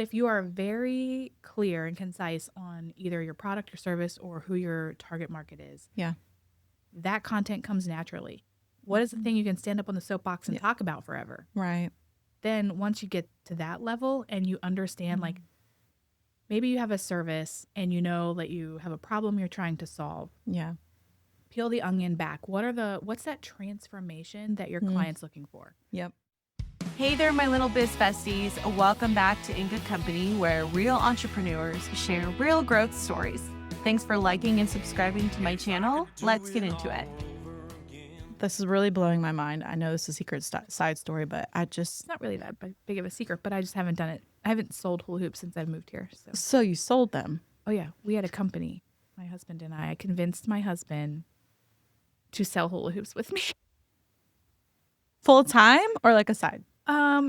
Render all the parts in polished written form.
If you are very clear and concise on either your product or service or who your target market is, Yeah. that content comes naturally. What is the thing you can stand up on the soapbox and Yeah. talk about forever? Right. Then once you get to that level and you understand, like maybe you have a service and you know that you have a problem you're trying to solve, Yeah. peel the onion back. What's that transformation that your client's looking for? Yep. Hey there, my little biz besties. Welcome back to In Good Company, where real entrepreneurs share real growth stories. Thanks for liking and subscribing to my channel. Let's get into it. This is really blowing my mind. I know this is a secret side story, but It's not really that big of a secret, but I just haven't done it. I haven't sold hula hoops since I've moved here. So you sold them. Oh yeah, we had a company, my husband and I convinced my husband to sell hula hoops with me. Full time or like a side?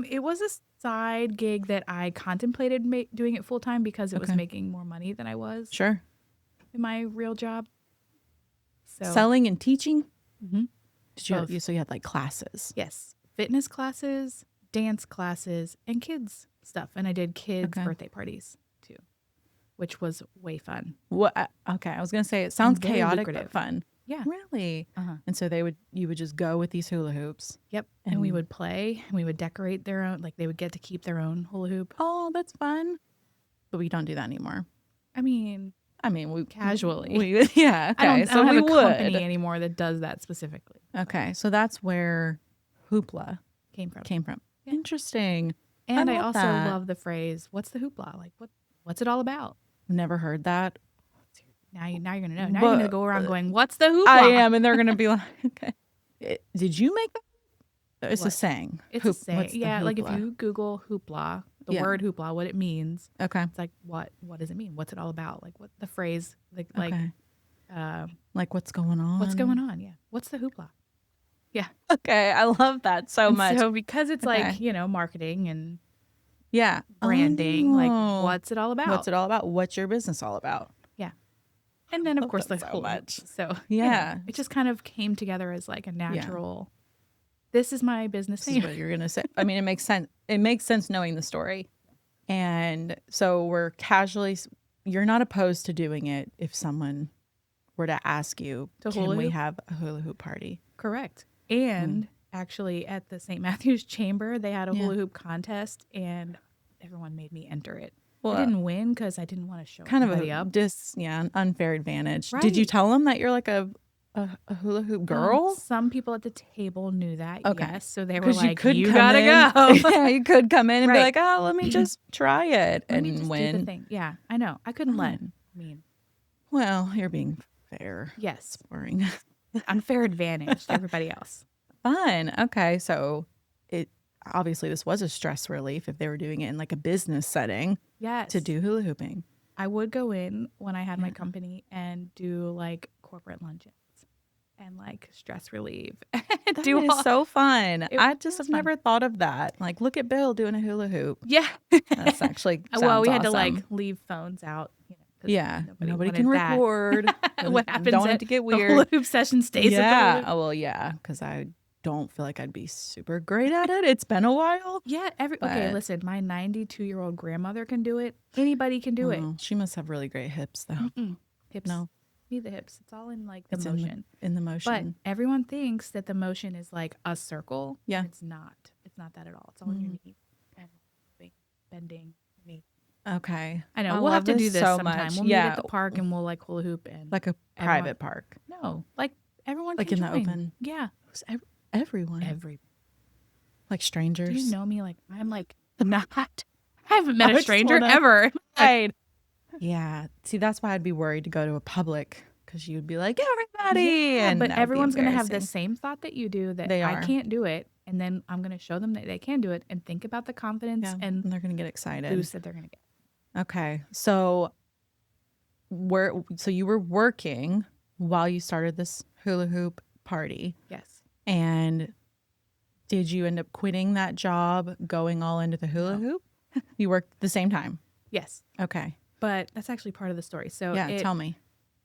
It was a side gig that I contemplated doing it full time because it was Okay. making more money than I was Sure. in my real job. So Selling and teaching? Mhm. Both. So you had like classes. Yes, fitness classes, dance classes, and kids stuff. And I did kids' Okay. birthday parties too, which was way fun. What? Okay, I was gonna say it sounds very chaotic lucrative. but fun. Yeah. Really? Uh-huh. And so you would just go with these hula hoops. Yep. And we would play and we would decorate their own, like they would get to keep their own hula hoop. Oh, that's fun. But we don't do that anymore. I mean, we casually. Yeah. Okay. I don't so have we a would. company anymore that does that specifically. Okay, so that's where hoopla Came from. came from. Yeah. Interesting. And I love also that. love the phrase, "What's the hoopla?" Like, what's it all about? Never heard that. Now you're gonna know. Now you're gonna go around going, "What's the hoopla?" I am, and they're gonna be like, okay. Did you make that? It's a What? saying. It's a saying. What's the Yeah, like if hoopla? you Google hoopla, the Yeah. word hoopla, what it means, Okay. it's like what does it mean? What's it all about? Like what the phrase, like Okay. Like what's going on? what's going on? Yeah, what's the hoopla? Yeah. Okay, I love that so And much. so because it's Okay. like marketing and Yeah. branding, like Oh. what's it all about? What's it all about? What's your business all about? Yeah. And then of love course that the so whole much. So Yeah. it just kind of came together as like a natural. This is my business This is name. what you're gonna say. I mean, it makes sense. It makes sense knowing the story. And so you're not opposed to doing it if someone were to ask you, To can hula we hoop? have a hula hoop party? Correct. And actually at the St. Matthew's Chamber, they had a Yeah. hula hoop contest and everyone made me enter it. Well, I didn't win because I didn't want to show kind of anybody a up. an unfair advantage. Did you Right. tell them that you're like a hula hoop girl? Some people at the table knew that, Okay. yes. So they were 'Cause like, come you gotta in- go. Yeah, you could come in and be Right. like, oh, let me just try it Let me and just win. do the thing. Yeah, I know. I couldn't let. Fun. I mean, Well, you're being fair. yes. Boring. Unfair advantage to everybody else. Fun. Okay. So obviously this was a stress relief if they were doing it in like a business setting Yes. to do hula hooping. I would go in when I had my company and do like corporate luncheons and like stress relief. That is so fun. I just have was fun. never thought of that. Like, look at Bill doing a hula hoop. Yeah. That's actually Well, we had to awesome. like leave phones out. 'Cause Yeah, nobody can wanted that. record. What happens? Don't want it at to get the hula weird. hoop session stays. Yeah. At the hula hoop. Oh, well, yeah, because I don't feel like I'd be super great at it. It's been a while. Yeah. Okay. But- Listen, my 92-year-old grandmother can do it. Anybody can do it. Oh, she must have really great hips, though. Hips. No. Need the hips. It's all in like the It's motion. in the motion. But everyone thinks that the motion is like a circle. Yeah. And it's not. It's not that at all. It's all in your knee and bending knee. Okay. I know. I We'll have love to do this this so sometime. much. We'll meet Yeah. at the park and we'll like hula hoop and Like a private park. no, like everyone Like can in the join. open. Yeah. Everyone. Do Like strangers. you know me? Like I'm like not. I haven't met I a just stranger wanna- ever. Right. Yeah. See, that's why I'd be worried to go to a public because you'd be like, everybody. Yeah, and but that would be everyone's going to have the embarrassing. same thought that you do that They I are. can't do it. And then I'm going to show them that they can do it and think about the confidence Yeah, and they're going to get excited. boost that they're going to get. Okay. So you were working while you started this hula hoop party. Yes. And did you end up quitting that job, going all into the hula hoop? You worked the same time. Yes. Okay. But that's actually part of the story. So Yeah, tell me.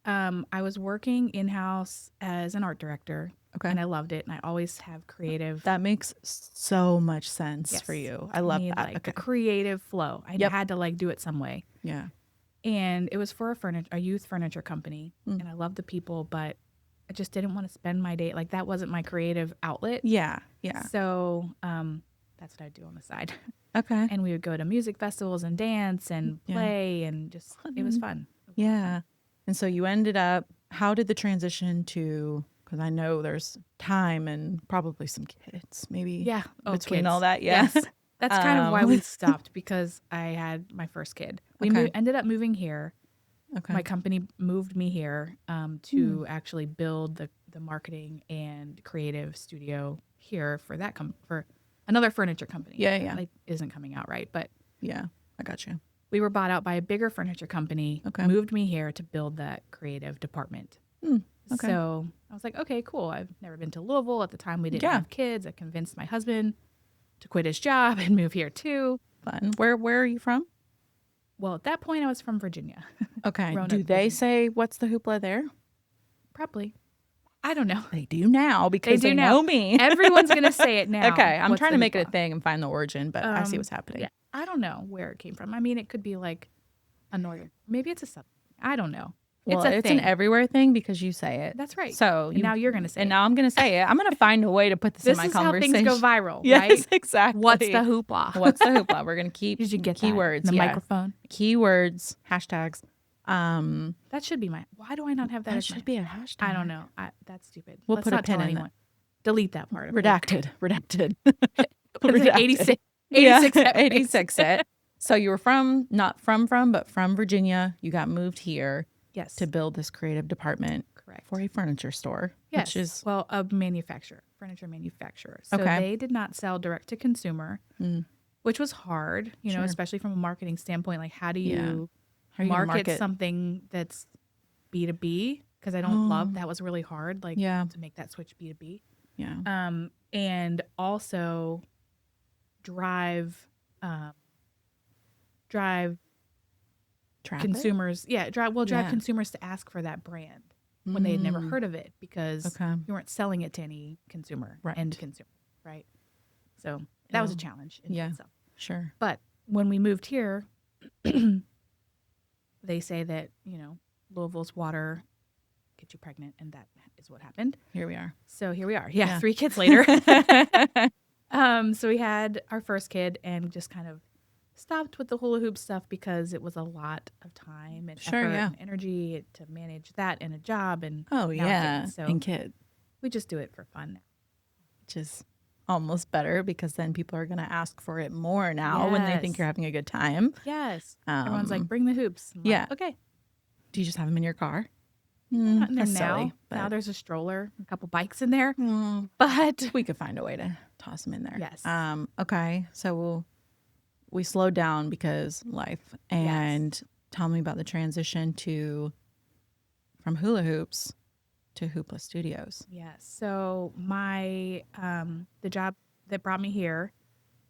I was working in-house as an art director, Okay. and I loved it. And I always have creative. That makes so much sense Yes. for you. I love need, that. like the Okay. creative flow. I Yep. had to like do it some way. Yeah. And it was for a youth furniture company, Mm. and I loved the people, but I just didn't want to spend my day like that wasn't my creative outlet. Yeah. Yeah. So that's what I do on the side. Okay. And we would go to music festivals and dance and Yeah. play and just it was fun. Yeah. And so you ended up, how did the transition to, because I know there's time and probably some kids, maybe Yeah. Oh, between kids. all that. Yeah. Yes. That's kind of why we Um, stopped because I had my first kid. We Okay. ended up moving here. Okay. My company moved me here to actually build the marketing and creative studio here for that for another furniture company. Yeah, yeah. Like isn't coming out right, but Yeah. I got you. we were bought out by a bigger furniture company. Okay. Moved me here to build that creative department. Okay. So I was like, okay, cool. I've never been to Louisville. At the time, we didn't Yeah. have kids. I convinced my husband to quit his job and move here too. Fun. Where are you from? Well, at that point, I was from Virginia. Okay. Roanoke, Do they Virginia. say what's the hoopla there? Probably. I don't know. They do now because do they now. know me. Everyone's going to say it now. Okay. I'm What's trying the to make it a hoopla? thing and find the origin, but I see what's happening. Yeah. I don't know where it came from. I mean, it could be like a northern. Maybe it's a southern. I don't know. Well, it's a it's thing. an everywhere thing because you say it. That's right. So And now you're going to say and it. now I'm going to say it. I'm going to find a way to put this, This in my is how conversation. things go viral, Yes, right? exactly. What's the hoopla? What's the hoopla? We're going to keep Did you get keywords. that? The yeah. microphone. Keywords, hashtags. That should be my. Why do I not have that? That as my- should be a hashtag. I don't know. That's stupid. We'll Let's put a not tell pin in it. anyone. Delete that part. Of it. Redacted. Redacted. What is it? 86. Yeah, 86 episodes. 86 it. So you were not from, but from Virginia. You got moved here Yes. to build this creative department Correct. for a furniture store. Yes. Which is, well, a manufacturer, furniture manufacturer. So Okay. they did not sell direct to consumer, which was hard, Sure. especially from a marketing standpoint. Like, how do Yeah. you how are you gonna market something that's B2B? Because I don't love that was really hard. Like, Yeah. to make that switch B2B. Yeah. And also drive Traffic? consumers. Yeah, drive Yeah. consumers to ask for that brand when they had never heard of it because Okay. you weren't selling it to any consumer, Right. end consumer, right? So that was a Yeah. challenge in Yeah. itself. Sure. But when we moved here, they say that, Louisville's water gets you pregnant, and that is what happened. Here we are. So here we are. Yeah, Yeah. 3 kids later. So we had our first kid and just kind of stopped with the hula hoop stuff because it was a lot of time and Sure, effort yeah. and energy to manage that and a job and Oh, now yeah. kids. So And kid, we just do it for fun now. which is almost better because then people are going to ask for it more now when they think Yes. you're having a good time. Yes. Everyone's like, Um, bring the hoops. I'm like, yeah. okay. Do you just have them in your car? Not in there That's now. silly, Now but- there's a stroller, a couple bikes in there. But we could find a way to toss them in there. Yes. Okay. So we slowed down because life. And tell me about the transition from hula hoops to Hoopla Studios. Yes. So my the job that brought me here,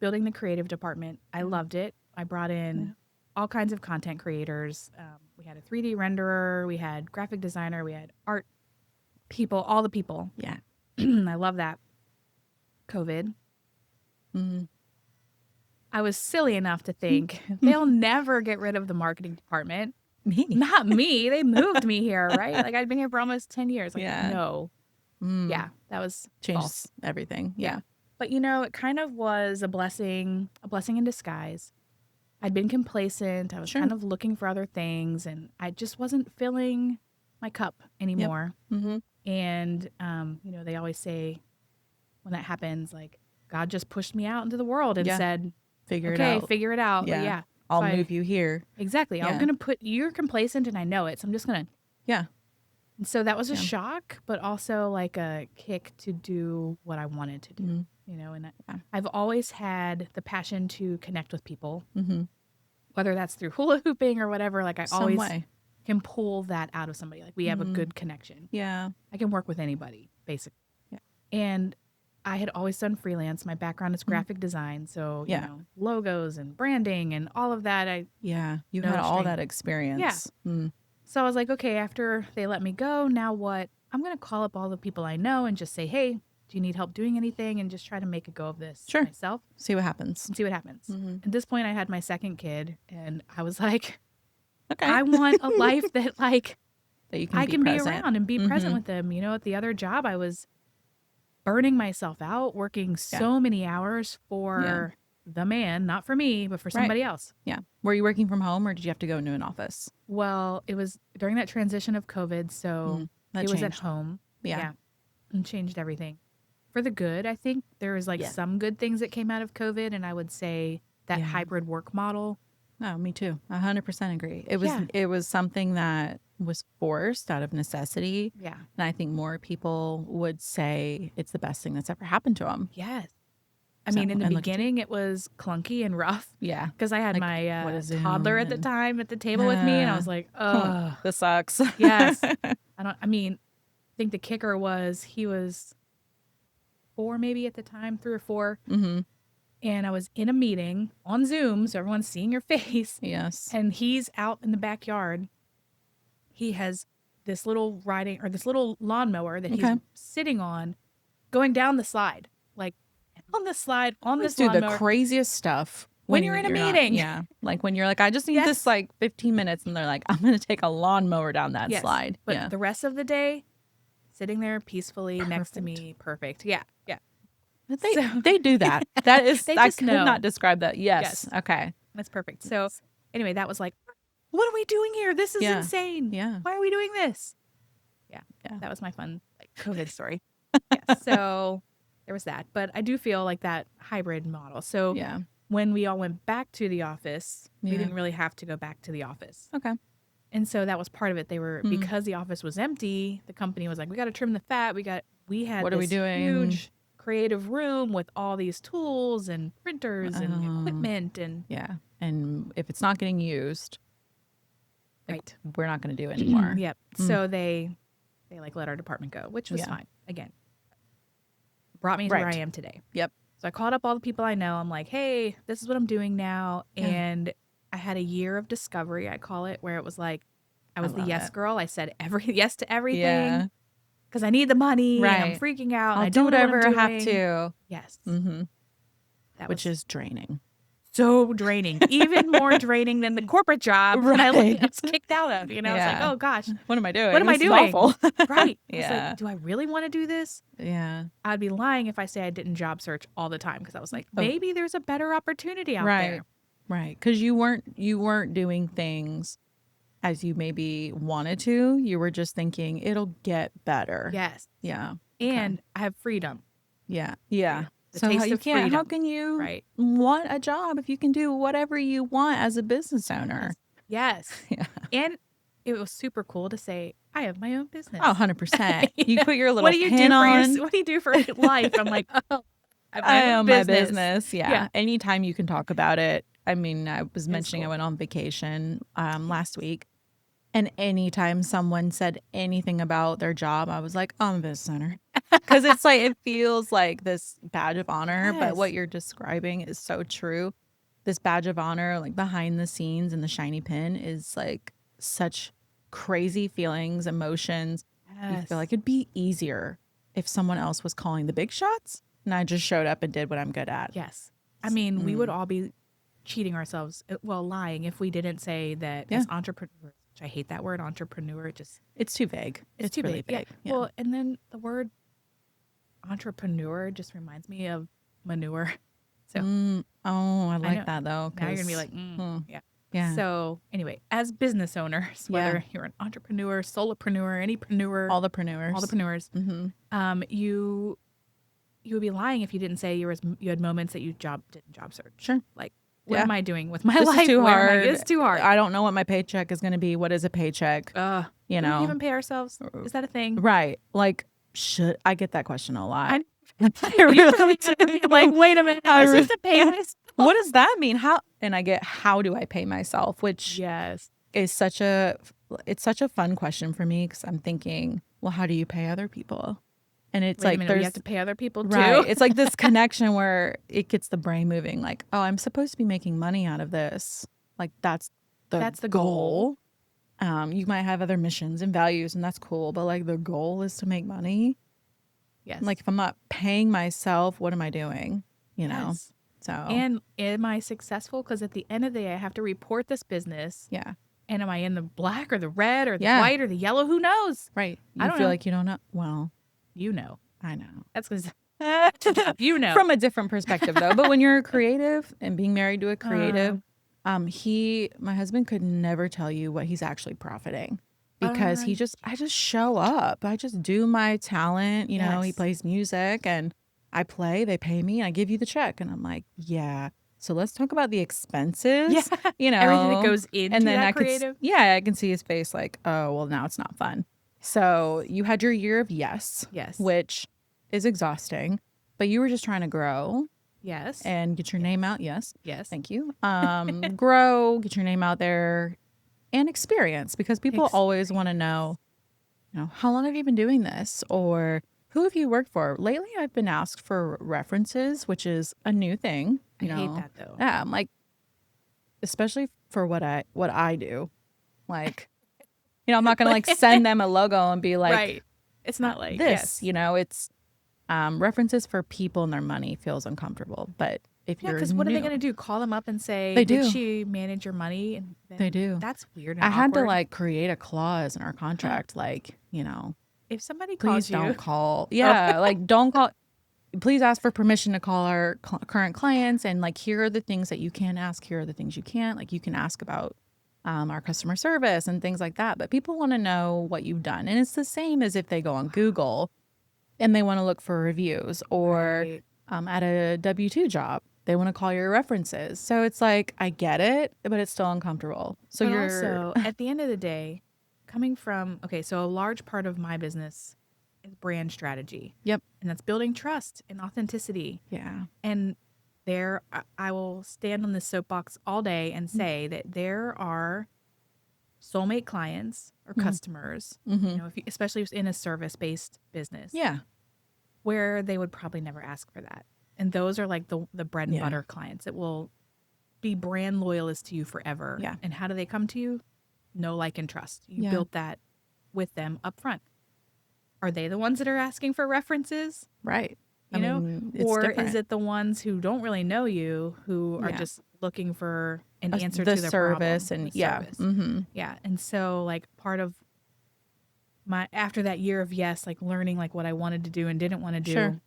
building the creative department, I loved it. I brought in all kinds of content creators. We had a 3D renderer, we had graphic designer, we had art people, all the people. Yeah. I love that. COVID. I was silly enough to think they'll never get rid of the marketing department. Me. Not me. They moved me here, right? Like I'd been here for almost 10 years. Like, Yeah. no. Yeah, that was Changes false. everything. Yeah. But it kind of was a blessing in disguise. I'd been complacent. I was Sure. kind of looking for other things and I just wasn't filling my cup anymore. Mm-hmm. And they always say when that happens, like God just pushed me out into the world and Yeah. said, Figure okay, it out. figure it out. But Yeah. yeah. I'll So move you here. Exactly. I'm Yeah. going to you're complacent and I know it. So I'm just going to. Yeah. And so that was a Yeah. shock, but also like a kick to do what I wanted to do, and I've always had the passion to connect with people, whether that's through hula hooping or whatever. Like I Some always way. can pull that out of somebody. Like we have a good connection. Yeah. I can work with anybody, basically. Yeah. And I had always done freelance. My background is graphic design. So, Yeah. logos and branding and all of that. Yeah. You No had all string. that experience. Yeah. So I was like, okay, after they let me go, now what? I'm going to call up all the people I know and just say, hey, do you need help doing anything? And just try to make a go of this Sure. myself See what happens. and see what happens. Mhm. At this point, I had my second kid, and I was like, Okay. I want a life that like that you can I be can be present. around and be present Mhm. with them. You know, at the other job, I was burning myself out, working so many hours for the man, not for me, but for somebody else. Yeah. Were you working from home or did you have to go into an office? Well, it was during that transition of COVID, so That it was at changed. home. Yeah. And changed everything for the good. I think there was like some good things that came out of COVID, and I would say that hybrid work model. Oh, me too. 100% agree. It was something that was forced out of necessity. Yeah. And I think more people would say it's the best thing that's ever happened to them. Yes. I mean, in the beginning, it was clunky and rough. Yeah. Because I had Like, my toddler at the time at the table with me, and I was like, oh, this sucks. Yes. I think the kicker was he was 4 maybe at the time, 3 or 4. Mm-hmm. And I was in a meeting on Zoom, so everyone's seeing your face. Yes. And he's out in the backyard. He has this little lawnmower that he's sitting on, going down the slide. Like on the slide, on this lawnmower. Do the craziest stuff. When you're in a meeting. Like when you're like, I just need this like 15 minutes. And they're like, I'm going to take a lawnmower down that slide. But the rest of the day, sitting there peacefully next to me. Perfect. Yeah. Yeah. They do that. That is, I could know. not describe that. Yes. Okay. That's perfect. So anyway, that was like, what are we doing here? This is insane. Yeah. Why are we doing this? Yeah. That was my fun like COVID story. So there was that. But I do feel like that hybrid model. So when we all went back to the office, we didn't really have to go back to the office. Okay. And so that was part of it. They were because the office was empty, the company was like, we got to trim the fat. We had what are we doing? Huge creative room with all these tools and printers and equipment and and if it's not getting used, we're not going to do it anymore. Yep. So they like let our department go, which was fine. Again, brought me to where I am today. Yep. So I called up all the people I know. I'm like, hey, this is what I'm doing now. And I had a year of discovery, I call it, where it was like, I was the yes girl. I said yes to everything because I need the money and I'm freaking out. I'll do whatever I have to. Yes. Mm-hmm. Which is draining. So draining, even more draining than the corporate job that I was kicked out of. You know, it's like, oh gosh, what am I doing? What am I doing? Awful. Right. Yeah. Like, do I really want to do this? Yeah. I'd be lying if I say I didn't job search all the time because I was like, maybe there's a better opportunity out there. Right. Because you weren't doing things as you maybe wanted to. You were just thinking it'll get better. Yes. Yeah. And I have freedom. Yeah. Yeah. The So taste how of freedom. How can you want a job if you can do whatever you want as a business owner? Yes. Yeah. And it was super cool to say, I have my own business. Oh, 100%. You put your little pin on. What do you do for life? I'm like, oh, I own my business. Yeah. Anytime you can talk about it. I mean, I was mentioning I went on vacation last week. And anytime someone said anything about their job, I was like, oh, I'm a business owner. Because it's like, it feels like this badge of honor. But what you're describing is so true. This badge of honor, like behind the scenes and the shiny pin is like such crazy feelings, emotions. You feel like it'd be easier if someone else was calling the big shots and I just showed up and did what I'm good at. Yes. I mean, we would all be cheating ourselves, lying if we didn't say that as entrepreneurs. I hate that word, entrepreneur. It's too vague. It's too really vague. Yeah. Well, and then the word entrepreneur just reminds me of manure. So, I like that though. Now you're gonna be like, yeah. So anyway, as business owners, whether you're an entrepreneur, solopreneur, anypreneur, all the preneurs, you would be lying if you didn't say you had moments that you didn't job search. Sure. Like, what am I doing with my life? Is too hard. It's too hard. I don't know what my paycheck is going to be. What is a paycheck? Do we even pay ourselves? Is that a thing? Right. Like, I get that question a lot. I'm like, wait a minute. I have to pay myself. What does that mean? How do I pay myself? Which is such a fun question for me because I'm thinking, well, how do you pay other people? And it's you have to pay other people too. Right. It's like this connection where it gets the brain moving. Like, oh, I'm supposed to be making money out of this. Like that's the goal. You might have other missions and values, and that's cool. But like the goal is to make money. Yes. Like if I'm not paying myself, what am I doing? You know? Yes. So, And am I successful? Because at the end of the day, I have to report this business. yeah. And am I in the black or the red or the Yeah. white or the yellow? Who knows? Right. I You don't feel know. like you don't know. Well, You know. I know. That's because you know. From a different perspective though. But when you're a creative and being married to a creative, my husband could never tell you what he's actually profiting because I just show up. I just do my talent. You know, he Yes. plays music and I play, they pay me, and I give you the check. And I'm like, yeah. So let's talk about the expenses. Yeah. You know, Everything that goes into and then that I creative. I can see his face like, oh, well, now it's not fun. So you had your year of yes, which is exhausting, but you were just trying to grow. Yes. And get your name out. Yes. Yes. Thank you. Grow, get your name out there and experience because people always want to know, you know, how long have you been doing this or who have you worked for? Lately, I've been asked for references, which is a new thing. You I know? hate that though. Yeah. I'm like, especially for what I do, like, you know, I'm not going to like send them a logo and be like, right. It's not like this, you know, it's references for people and their money feels uncomfortable. But if you're because what are they going to do? Call them up and say, They did do. she manage your money? And then They do. That's weird and I had to awkward. like create a clause in our contract, like, you know, If somebody please calls don't you, call. Yeah, like don't call. Please ask for permission to call our current clients. And like, here are the things that you can ask. Here are the things you can't. Like, you can ask about our customer service and things like that. But people want to know what you've done. And it's the same as if they go on Google and they want to look for reviews or Right. at a W-2 job, they want to call your references. So it's like, I get it, but it's still uncomfortable. So But you're also, at the end of the day, coming from, so a large part of my business is brand strategy. Yep. And that's building trust and authenticity. Yeah. And I will stand on this soapbox all day and say that there are soulmate clients or customers, you know, especially in a service-based business. Yeah. Where they would probably never ask for that. And those are like the bread and butter clients that will be brand loyalists to you forever. Yeah. And how do they come to you? Know, like, and trust. You built that with them up front. Are they the ones that are asking for references? Right. You know? It's or different. is it the ones who don't really know you who are just looking for an answer to their service problem? and The service. Yeah. And so like part of after that year of yes, like learning like what I wanted to do and didn't want to do. Sure.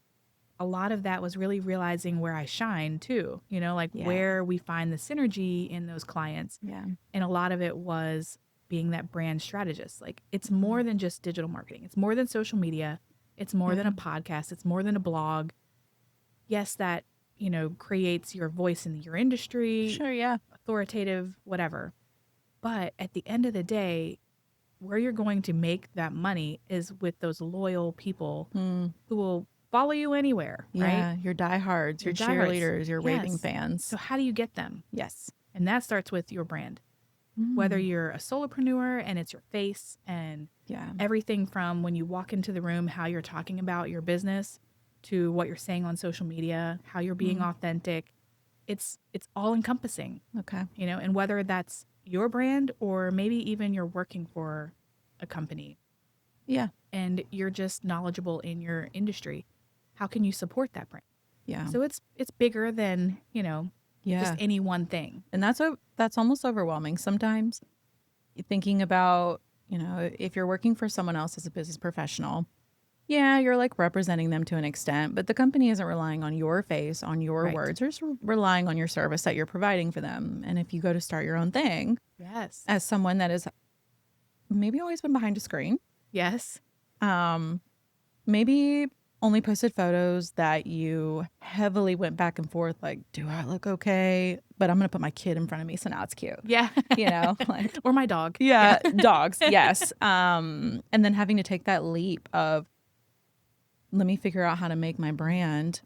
A lot of that was really realizing where I shine too, you know, like where we find the synergy in those clients. Yeah. And a lot of it was being that brand strategist. Like it's more than just digital marketing. It's more than social media. It's more than a podcast. It's more than a blog. Yes, that, you know, creates your voice in your industry. Sure. Yeah. Authoritative, whatever. But at the end of the day, where you're going to make that money is with those loyal people who will follow you anywhere, Yeah. right? Your diehards, your diehards. cheerleaders, your raving Yes. fans. So how do you get them? Yes. And that starts with your brand. Whether you're a solopreneur and it's your face and everything from when you walk into the room, how you're talking about your business to what you're saying on social media, how you're being authentic, it's all encompassing. Okay. You know, and whether that's your brand or maybe even you're working for a company. Yeah. And you're just knowledgeable in your industry. How can you support that brand? Yeah. So it's bigger than, you know, just any one thing. And that's almost overwhelming sometimes. Thinking about, you know, if you're working for someone else as a business professional, you're like representing them to an extent, but the company isn't relying on your face, on your words. They're just relying on your service that you're providing for them. And if you go to start your own thing, as someone that has maybe always been behind a screen, maybe only posted photos that you heavily went back and forth, like, do I look okay? But I'm going to put my kid in front of me, so now it's cute. Yeah. You know? Like, or my dog. Yeah, dogs, yes. And then having to take that leap of, let me figure out how to make my brand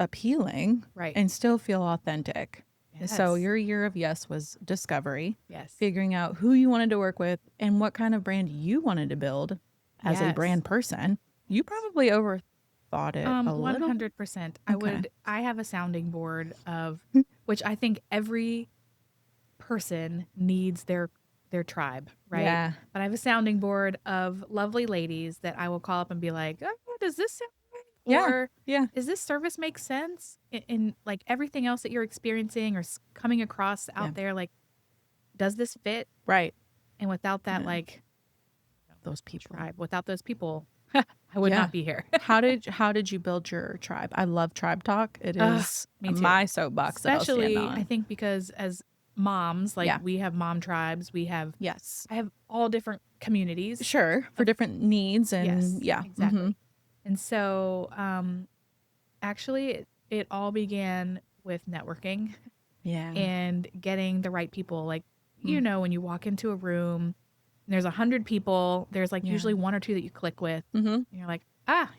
appealing and still feel authentic. So your year of yes was discovery. Figuring out who you wanted to work with and what kind of brand you wanted to build as a brand person. You probably overthought it a little. 100%. I have a sounding board of which I think every person needs their their tribe, right? Yeah. But I have a sounding board of lovely ladies that I will call up and be like, oh, does this sound right? Yeah. Or Yeah. does this service make sense in like everything else that you're experiencing or coming across out there? Like, does this fit? Right. And without that, Yeah. like Those people. tribe, without those people, I would not be here. How did you build your tribe? I love tribe talk. It is me too. my soapbox that I'll Especially, stand on. I think because as moms, like Yeah. we have mom tribes, we have Yes. I have all different communities. Sure. For different needs and Yes, yeah. exactly. Mhm. And so, actually, it all began with networking Yeah. and getting the right people. Like, you know, when you walk into a room and there's 100 people, there's like usually one or two that you click with. Mhm. And you're like,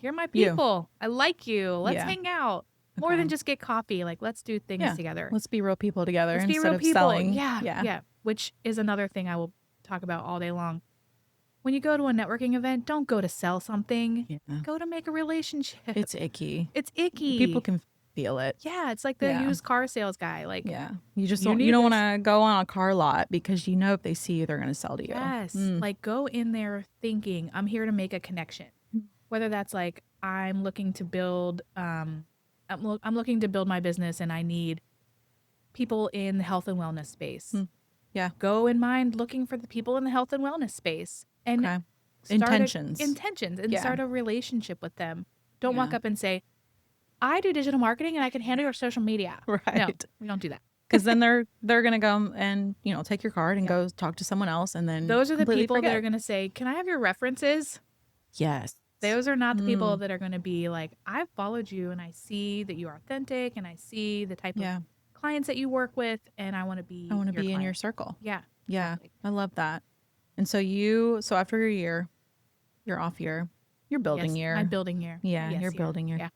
you're my people. I like you. Let's hang out. More than just get coffee. Like, let's do things together. Let's be real people together Let's be instead real of people. selling. Yeah. Which is another thing I will talk about all day long. When you go to a networking event, don't go to sell something. Yeah. Go to make a relationship. It's icky. It's icky. People can feel it. Yeah, it's like the used car sales guy. Like, You just you don't need want to go on a car lot because you know if they see you, they're going to sell to you. yes, like go in there thinking I'm here to make a connection. Whether that's like I'm looking to build, I'm looking to build my business and I need people in the health and wellness space. Yeah. Go in mind looking for the people in the health and wellness space and Okay. start Intentions. and start a relationship with them. Don't walk up and say, I do digital marketing and I can handle your social media. Right. No, we don't do that. Because then they're going to go and, take your card and go talk to someone else and then Those are the completely people that forget. are going to say, can I have your references? Yes. Those are not the people that are going to be like, I've followed you and I see that you're authentic and I see the type of clients that you work with and I want to be in your circle. Yeah. Yeah. Exactly. I love that. And so after your year, your off year, your building year. My building year. Yeah, Yes, your building year. Yeah.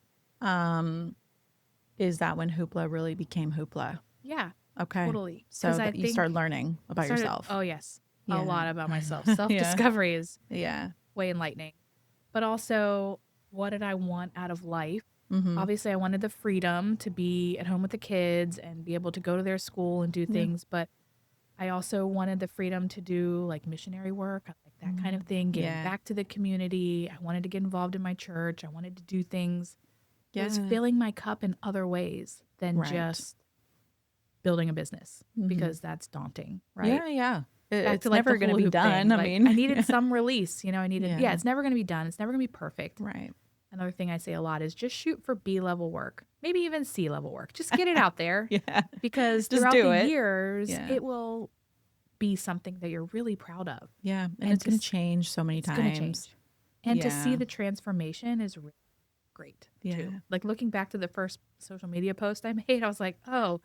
Is that when Hoopla really became Hoopla? Yeah. Okay. Totally. So that you start learning about yourself. Oh, yes. Yeah. A lot about myself. Self-discovery is way enlightening. But also, what did I want out of life? Obviously, I wanted the freedom to be at home with the kids and be able to go to their school and do things. But I also wanted the freedom to do like missionary work, like that kind of thing, giving back to the community. I wanted to get involved in my church. I wanted to do things. It was filling my cup in other ways than just building a business because that's daunting, right? Yeah. It's to, like, never the going to hula be hoop done. thing. I Like, mean, I needed some release. I needed, it's never going to be done. It's never going to be perfect. Right. Another thing I say a lot is just shoot for B-level work, maybe even C-level work. Just get it out there. Because Just throughout do the it. years, it will be something that you're really proud of. Yeah. And it's going to change so many times. It's going to change. And to see the transformation is really great too. Like looking back to the first social media post I made, I was like, oh,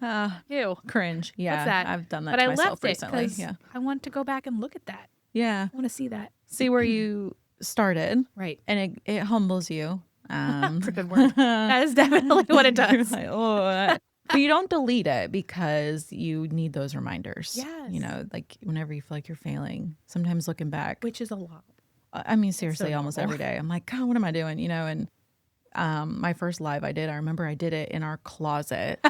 ew. Cringe. Yeah. What's that? I've done that but to I myself left it recently. because I want to go back and look at that. Yeah. I want to see that. See where you started. Right. And it humbles you. That's a good word. That is definitely what it does. Like, but you don't delete it because you need those reminders. Yes. Like whenever you feel like you're failing, sometimes looking back. Which is a lot. I mean, seriously, almost normal. every day. I'm like, God, what am I doing? And my first live I remember I did it in our closet.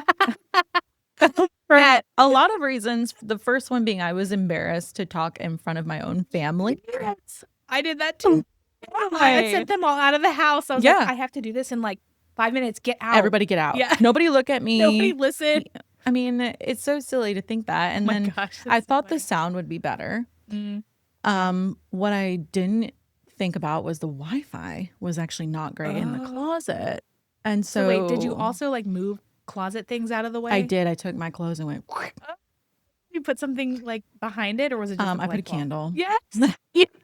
For a lot of reasons. The first one being I was embarrassed to talk in front of my own family. Yes. I did that too. I had sent them all out of the house. I was like, I have to do this in like 5 minutes. Get out. Everybody get out. Yeah. Nobody look at me. Nobody listen. I mean, it's so silly to think that. And then I thought the sound would be better. What I didn't think about was the Wi-Fi was actually not great in the closet. And so wait, did you also like move closet things out of the way? I did. I took my clothes and went. You put something like behind it, or was it just I put a candle. Yes.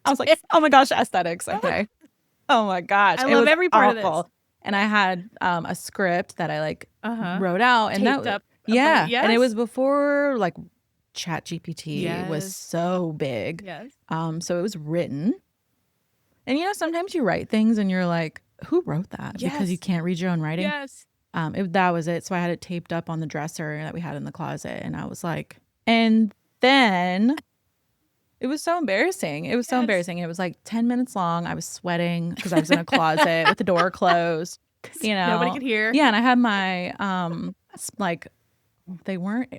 I was like, oh my gosh, aesthetics. Okay. Oh my gosh. I love every part of this. And I had a script that I wrote out and taped that up. yeah. Yes. And it was before like ChatGPT was so big. Yes. So it was written. And sometimes you write things and you're like, who wrote that? Yes. Because you can't read your own writing. Yes. That was it. So I had it taped up on the dresser that we had in the closet. And I was like, and then it was so embarrassing. It was so embarrassing. It was like 10 minutes long. I was sweating because I was in a closet with the door closed. Nobody could hear. Yeah. And I had my, like, they weren't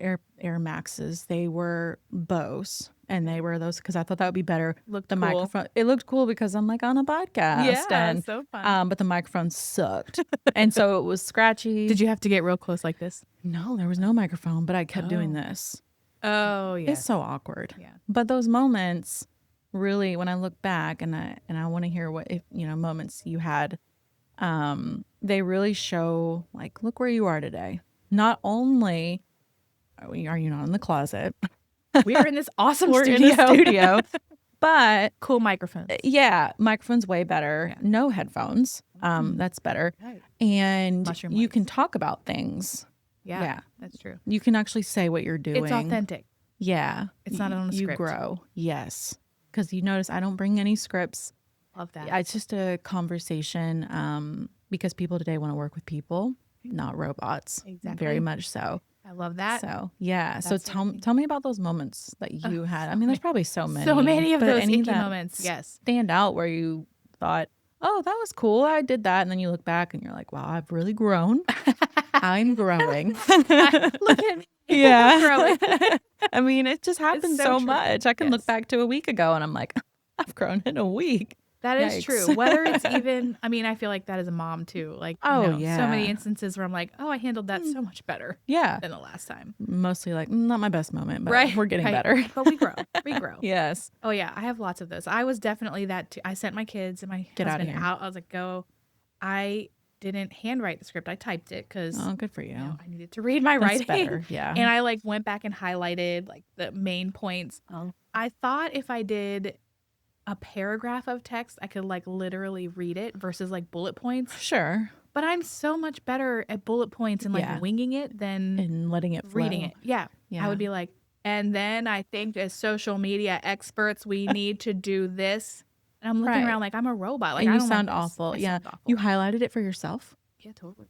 Air Maxes. They were Bose. and they were those because I thought that would be better. Looked the cool. microphone. It looked cool because I'm like on a podcast. Yeah, and, so fun. but the microphone sucked, and so it was scratchy. Did you have to get real close like this? No, there was no microphone, but I kept doing Oh. this. Oh, yes. It's so awkward. Yeah. But those moments, really, when I look back and I want to hear what moments you had, they really show like, look where you are today. Not only are you not in the closet, We are in this awesome we're studio. in the studio, but Cool microphones. yeah, microphone's way better. Yeah. No headphones. That's better. Right. And Mushroom you lights. can talk about things. Yeah, Yeah. that's true. You can actually say what you're doing. It's authentic. Yeah. It's not on a You script. grow. Yes. Because you notice I don't bring any scripts. Love that. It's just a conversation because people today want to work with people, not robots. Exactly. Very much so. I love that. So, yeah. So That's tell me about those moments that you had. I mean, there's probably so many. So many of but those any icky that moments. Yes. stand out where you thought, oh, that was cool. I did that. And then you look back and you're like, wow, I've really grown. I'm growing. Look at me. Yeah. Growing. I mean, it just happens so so true. much. I can look Yes. back to a week ago and I'm like, I've grown in a week. That is Yikes. true. Whether it's even, I mean, I feel like that as a mom too. Like, Oh, so yeah. many instances where I'm like, oh, I handled that so much better Yeah. than the last time. Mostly like, not my best moment, but Right. we're getting Right. better. But we grow. We grow. Yes. Oh yeah, I have lots of those. I was definitely that too. I sent my kids and my Get outta husband here. out. I was like, go. I didn't handwrite the script. I typed it because Oh, good for you. I needed to read my That's writing. better. Yeah. And I like went back and highlighted like the main points. Oh. I thought if I did a paragraph of text, I could like literally read it versus like bullet points. Sure. But I'm so much better at bullet points and like Yeah. winging it than And letting it flow. reading it. Yeah. Yeah. I would be like, and then I think as social media experts, we need to do this. And I'm looking Right. around like I'm a robot. Like and I you don't sound like this. awful. I Yeah. sound awful. You highlighted it for yourself. Yeah, totally.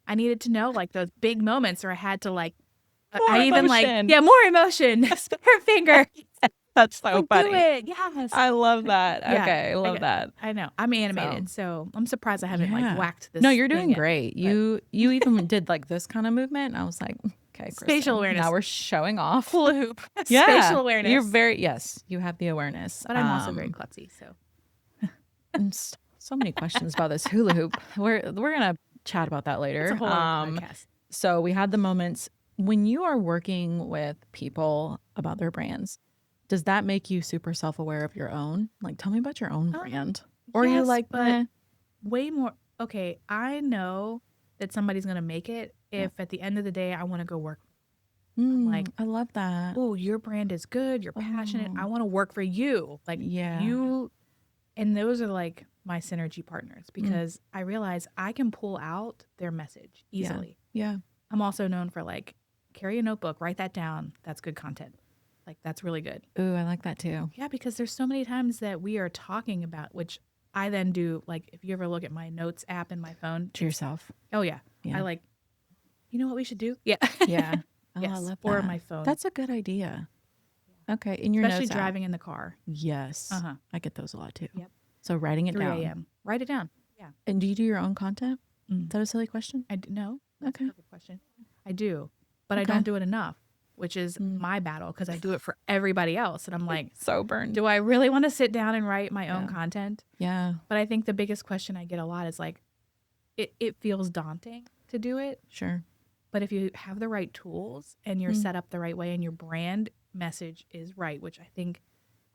I needed to know like those big moments where I had to like, More I even emotion. like, more emotion. Spare finger. That's so Like, funny. do it. Yes. I love that. Yeah. Okay. I love that. I know. I'm animated, so I'm surprised I haven't Yeah. like whacked this. No, you're thing doing yet. great. but- You even did like this kind of movement. And I was like, okay, Spatial Kristin, awareness. Now we're showing off. Hula hoop. Yeah. Spatial awareness. You're very you have the awareness. But I'm also very klutzy, so. and so many questions about this hula hoop. We're gonna chat about that later. It's a whole other podcast. So we had the moments when you are working with people about their brands. Does that make you super self-aware of your own? Like, tell me about your own brand. Or are you yes, like, but "Eh." way more. Okay, I know that somebody's gonna make it if at the end of the day I want to go work. like, I love that. Oh, your brand is good. You're passionate. Oh. I want to work for you. Like Yeah. you, and those are like my synergy partners because I realize I can pull out their message easily. Yeah. I'm also known for like carry a notebook, write that down. That's good content. Like that's really good. Ooh, I like that too. Yeah, because there's so many times that we are talking about, which I then do. Like if you ever look at my notes app in my phone, To yourself. oh yeah, Yeah. I like. You know what we should do? Yeah, Yeah. Oh, yes. I love that. Or my phone. That's a good idea. Okay. In your especially notes app. driving in the car. Yes. Uh-huh. I get those a lot too. Yep. So writing it 3 down. a.m. Write it down. Yeah, And do you do your own content? Mm. Is that a silly question? I do. No, that's Okay. a perfect question. I do, but I Okay. don't do it enough, which is my battle because I do it for everybody else, and I'm like, So burned. do I really want to sit down and write my own Yeah. content? Yeah. But I think the biggest question I get a lot is like, it feels daunting to do it. Sure. But if you have the right tools and you're set up the right way and your brand message is right, which I think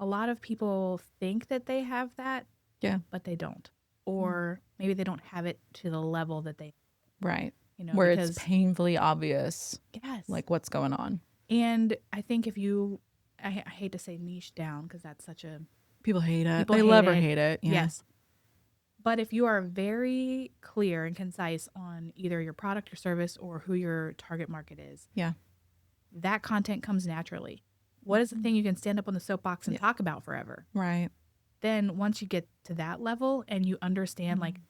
a lot of people think that they have that, Yeah. but they don't. Or maybe they don't have it to the level that they, Right. because Where it's painfully obvious, yes. like what's going on. And I think if you, I hate to say niche down because that's such a, People hate it. People They hate love or it. hate it. Yeah. yes. But if you are very clear and concise on either your product or service or who your target market is, Yeah. that content comes naturally. What is the thing you can stand up on the soapbox and Yeah. talk about forever? Right. Then once you get to that level and you understand, like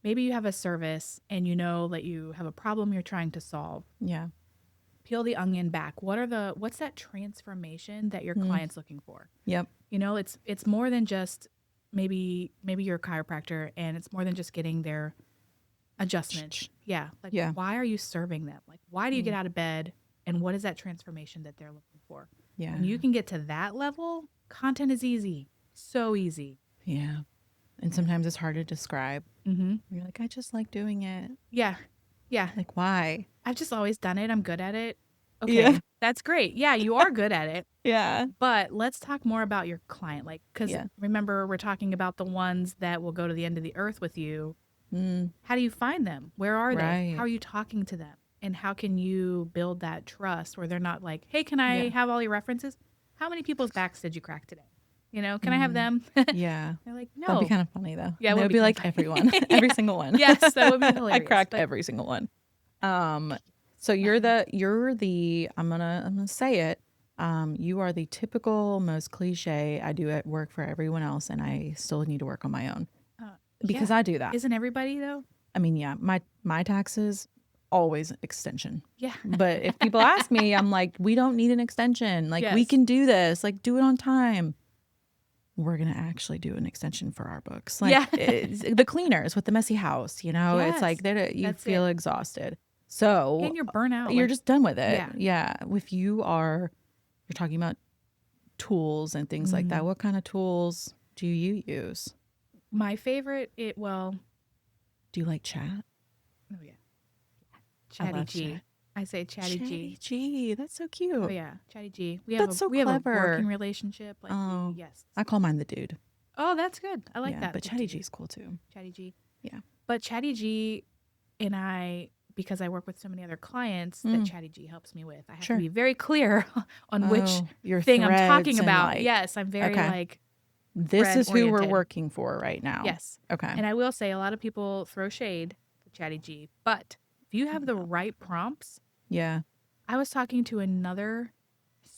maybe you have a service and you know that you have a problem you're trying to solve, Yeah. peel the onion back. What's that transformation that your client's looking for? Yep. It's more than just maybe you're a chiropractor and it's more than just getting their adjustment. Yeah. Like Yeah. why are you serving them? Like why do you get out of bed and what is that transformation that they're looking for? Yeah. When you can get to that level, content is easy. So easy. Yeah. And sometimes it's hard to describe. Mm-hmm. You're like, I just like doing it. Yeah. Yeah. Like, why? I've just always done it. I'm good at it. Okay. Yeah. That's great. Yeah, you are good at it. Yeah. But let's talk more about your client. Like, because Yeah. remember, we're talking about the ones that will go to the end of the earth with you. Mm, How do you find them? Where are they? Right. How are you talking to them? And how can you build that trust where they're not like, hey, can I have all your references? How many people's backs did you crack today? You know, can I have them? yeah. They're like, no. That'd be kind of funny though. Yeah, it And would would be be kinda like funny. everyone, every single one. Yes, that would be I hilarious. cracked But- every single one. So you're the I'm gonna say it. You are the typical, most cliche. I do at work for everyone else, and I still need to work on my own because yeah. I do that. Isn't everybody though? I mean, yeah, my taxes always extension. Yeah. But if people ask me, I'm like, we don't need an extension. Like we Yes. can do this. Like do it on time. We're gonna actually do an extension for our books. Like Yeah. it's the cleaners with the messy house. You know, it's like Yes, you that's feel it. exhausted. So And you're burnout. you're like, just done with it. Yeah. Yeah. If you're talking about tools and things like that. What kind of tools do you use? my favorite. Do you like chat? Oh yeah. I Chatty love G. chat. I say Chatty G. G. That's so cute. Oh yeah, Chatty G. We That's so we have a clever. working relationship. Like Oh. yes. I call mine the dude. Oh, that's good. I like Yeah, that. But The Chatty dude. G's cool too. Chatty G. Yeah. But Chatty G and I, because I work with so many other clients that Chatty G helps me with. I have Sure. to be very clear on which Oh, your thing I'm talking threads and, about. like, Yes, I'm very Okay. like this is who we're thread-oriented. working for right now. yes. Okay. And I will say a lot of people throw shade to Chatty G, but if you have the right prompts, Yeah. I was talking to another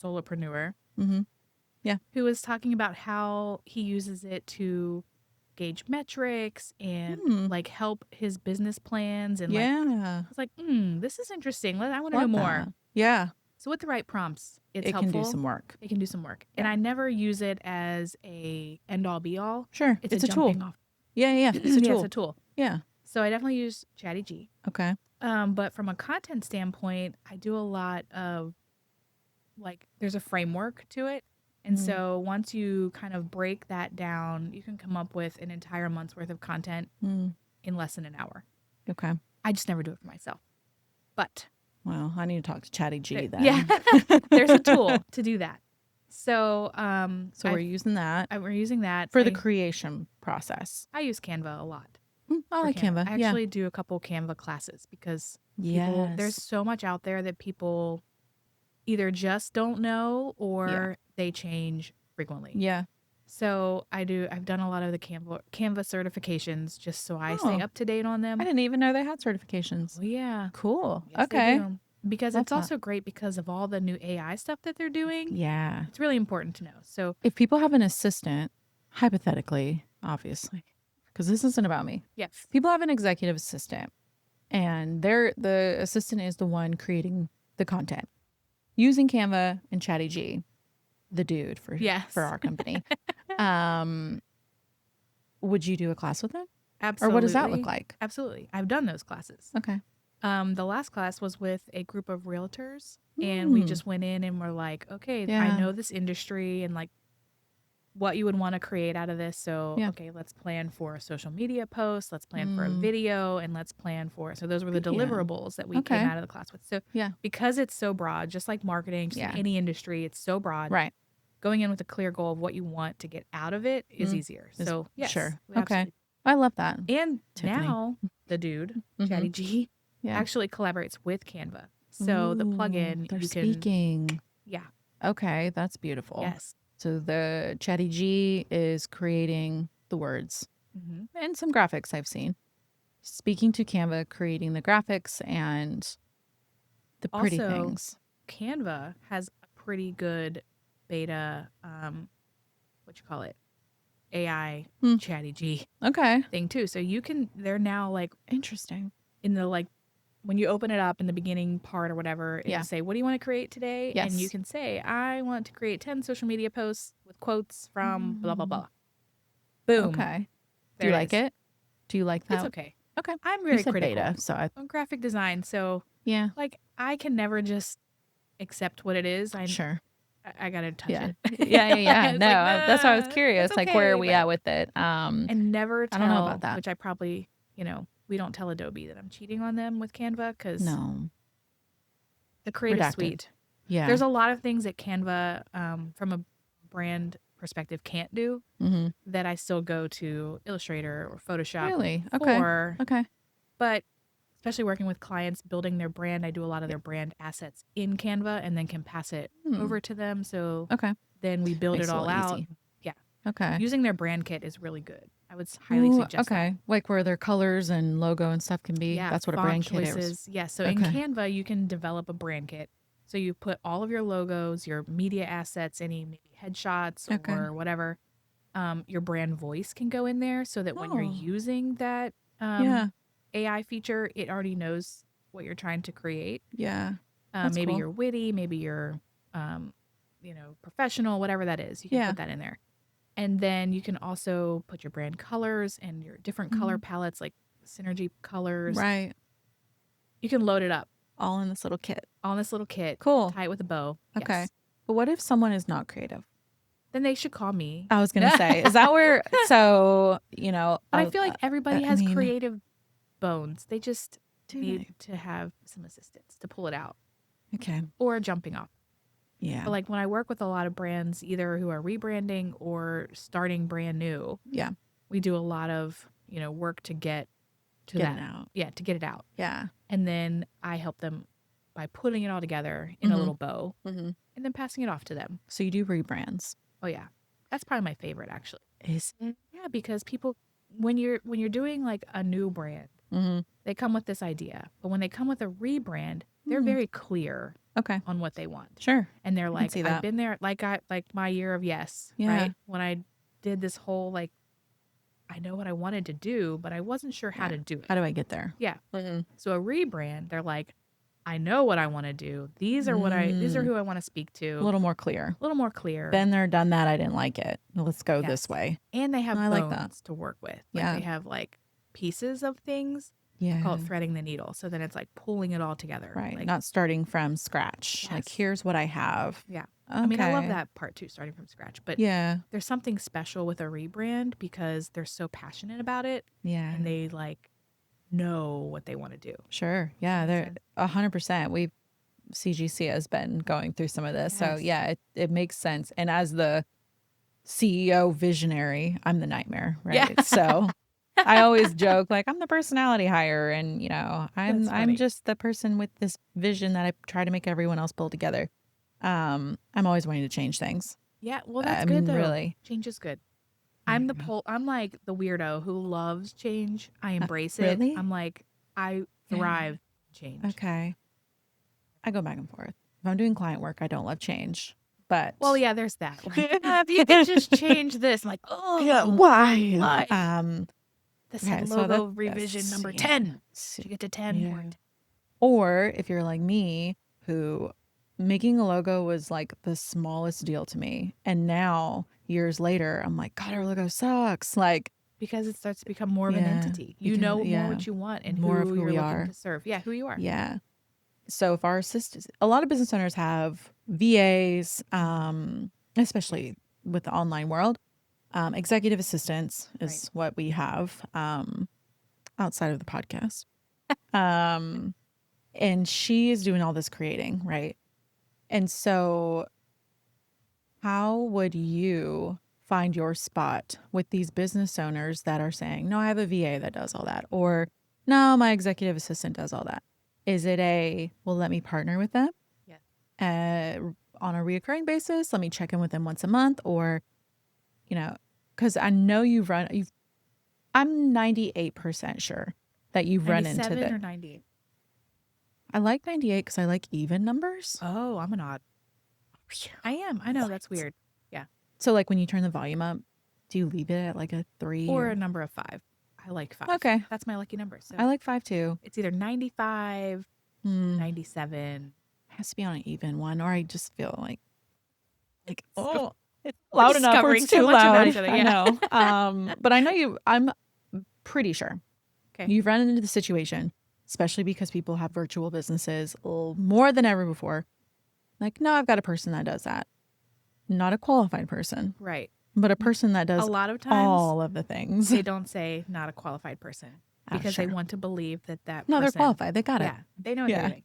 solopreneur Mm-hmm. who was talking about how he uses it to gauge metrics and like help his business plans and like Yeah. I was like, this is interesting. I want to know Love more. that. Yeah. So with the right prompts, it's It helpful. can do some work. It can do some work. And Yeah. I never use it as a end all be all. Sure. It's a tool. jumping off. Yeah. Yeah. It's a Yeah, tool. it's a tool. Yeah. So I definitely use Chatty G. Okay. But from a content standpoint, I do a lot of like there's a framework to it. And so once you kind of break that down, you can come up with an entire month's worth of content in less than an hour. Okay. I just never do it for myself. But Well, I need to talk to Chatty G then. yeah, there's a tool to do that. So So we're using that we're using that for the creation process. I use Canva a lot. I like Canva. I actually do a couple Canva classes because Yeah. there's so much out there that people either just don't know or they change frequently. Yeah. So I've done a lot of the Canva certifications just so I stay Oh. up to date on them. I didn't even know they had certifications. Oh, yeah. Cool. Yes, they Okay. do. Because Love it's that. also great because of all the new AI stuff that they're doing. Yeah. It's really important to know. So If people have an assistant, hypothetically, obviously, because this isn't about me. yes. People have an executive assistant and the assistant is the one creating the content using Canva and Chatty G, the dude for Yes. our company. Would you do a class with them? Absolutely. Or what does that look like? Absolutely. I've done those classes. Okay. The last class was with a group of realtors and we just went in and were like, okay, Yeah. I know this industry and like what you would want to create out of this. So, Yeah. okay, let's plan for a social media post. Let's plan for a video and let's plan for, so those were the deliverables that we Okay. came out of the class with. So Yeah. because it's so broad, just like marketing, just like Yeah. any industry, it's so broad. Right. Going in with a clear goal of what you want to get out of it is easier. Is- So yes, sure. we Okay. absolutely- I love that. And Tiffany. now the dude, Chatty G, Yeah. actually collaborates with Canva. So the Ooh, plugin, they're you speaking. yeah, Okay, that's beautiful. yes. So the Chatty G is creating the words and some graphics I've seen. Speaking to Canva, creating the graphics and the pretty Also, things. Canva has a pretty good beta, what you call it, AI Chatty G Okay. thing too. So they're now like Interesting. in the like, when you open it up in the beginning part or whatever, Yeah. it'll say, what do you want to create today? Yes. And you can say, I want to create 10 social media posts with quotes from blah, blah, blah. Boom. Okay. Do There you it like is. it? Do you like that? It's okay. Okay. I'm You very said critical beta, so on graphic design. So yeah. like I can never just accept what it is. Sure. I gotta touch Yeah. it. Yeah. It's No, like, that's why I was "Nah, curious. it's Like, where are okay," we but at with it? and never I don't know about tell, that. which I probably, we don't tell Adobe that I'm cheating on them with Canva because No. the Creative Redacted. Suite. Yeah. There's a lot of things that Canva, from a brand perspective, can't do Mm-hmm. that I still go to Illustrator or Photoshop Really? Okay. for. Okay. But especially working with clients, building their brand, I do a lot of their brand assets in Canva and then can pass it over to them. So Okay. then we build Makes it it a all little out. easy. Yeah. Okay. Using their brand kit is really good. I would highly Ooh, suggest that. okay. Like where their colors and logo and stuff can be. Yeah, That's what a font brand kit is. choices. Yeah, so in Okay. Canva, you can develop a brand kit. So you put all of your logos, your media assets, any maybe headshots Okay. or whatever. Your brand voice can go in there so that when you're Oh. using that Yeah. AI feature, it already knows what you're trying to create. Yeah. That's Maybe cool. you're witty, maybe you're, professional, whatever that is. You can Yeah. put that in there. And then you can also put your brand colors and your different color palettes, like synergy colors. Right. You can load it up All in this little kit. all in this little kit. Cool. Tie it with a bow. Okay. Yes. But what if someone is not creative? Then they should call me. I was going to say, is that where, But I feel like everybody has mean, creative bones. They just do need to have some assistance to pull it out Okay. or a jumping off. Yeah. But like when I work with a lot of brands, either who are rebranding or starting brand new, Yeah. we do a lot of, work to get to Get that. it out. Yeah, to get it out. Yeah. And then I help them by putting it all together in a little bow Mm-hmm. and then passing it off to them. So you do rebrands. Oh yeah. That's probably my favorite actually. Is it? Yeah, because people when you're doing like a new brand, Mm-hmm. they come with this idea. But when they come with a rebrand, they're very clear Okay. on what they want. Sure. And they're like, see I've that. been there, like my year of yes, Yeah. right? When I did this whole like, I know what I wanted to do, but I wasn't sure how to do it. How do I get there? Yeah. Mm-hmm. So a rebrand, they're like, I know what I want to do. These are who I want to speak to. A little more clear. A little more clear. Been there, done that. I didn't like it. Let's go this way. And they have I bones like that. to work with. Like Yeah. they have like pieces of things. Yeah. Call it threading the needle. So then it's like pulling it all together. Right. Like, Not starting from scratch. Like, Yes. here's what I have. yeah. Okay. I mean, I love that part too, starting from scratch. But Yeah. there's something special with a rebrand because they're so passionate about it Yeah. and they like know what they want to do. Sure. Yeah. Makes They're sense. 100%. CGC has been going through some of this. So Yes. yeah, it makes sense. And as the CEO visionary, I'm the nightmare, right? Yeah. So I always joke like I'm the personality hire, and I'm funny. just the person with this vision that I try to make everyone else pull together. I'm always wanting to change things. Yeah. Well, that's I good mean, though. really. Change is good. I'm like the weirdo who loves change. I embrace it. really? I'm like, I thrive in change. Okay. I go back and forth. If I'm doing client work, I don't love change. But Well, yeah, there's that. If you could just change this, I'm like, oh, yeah, why? This okay, so logo that- revision that's- number yeah. 10. Did you get to 10? Yeah. Or if you're like me, who making a logo was like the smallest deal to me. And now, years later, I'm like, God, our logo sucks. Like, Because it starts to become more of an Yeah, entity. You because- know yeah, more what you want and more who of who you're we looking are. to serve. Yeah, who you are. yeah. So if our assistants, a lot of business owners have VAs, especially with the online world. Executive assistants is what we have outside of the podcast. And she is doing all this creating, right? And so how would you find your spot with these business owners that are saying, no, I have a VA that does all that, or no, my executive assistant does all that? Is it well, let me partner with them? Yeah. On a reoccurring basis, let me check in with them once a month, or, because I know I'm 98% sure that you've run into 97 or 98? I like 98 because I like even numbers. Oh, I'm an odd. I am. I know that's weird. So like when you turn the volume up, do you leave it at like a 3? Or a number of 5. I like 5. Okay. That's my lucky number. So I like 5 too. it's either 95, 97. Has to be on an even one, or I just feel like it's loud We're enough or discovering it's so too much about loud. each other, I yeah. know. But I know I'm pretty sure. Okay. You've run into the situation, especially because people have virtual businesses more than ever before. Like, no, I've got a person that does that. not a qualified person, Right. but a person that does A lot of times all of the things. they don't say not a qualified person because they sure. want to believe that No, they're person, qualified. They got it. yeah, they know what Yeah. they're doing.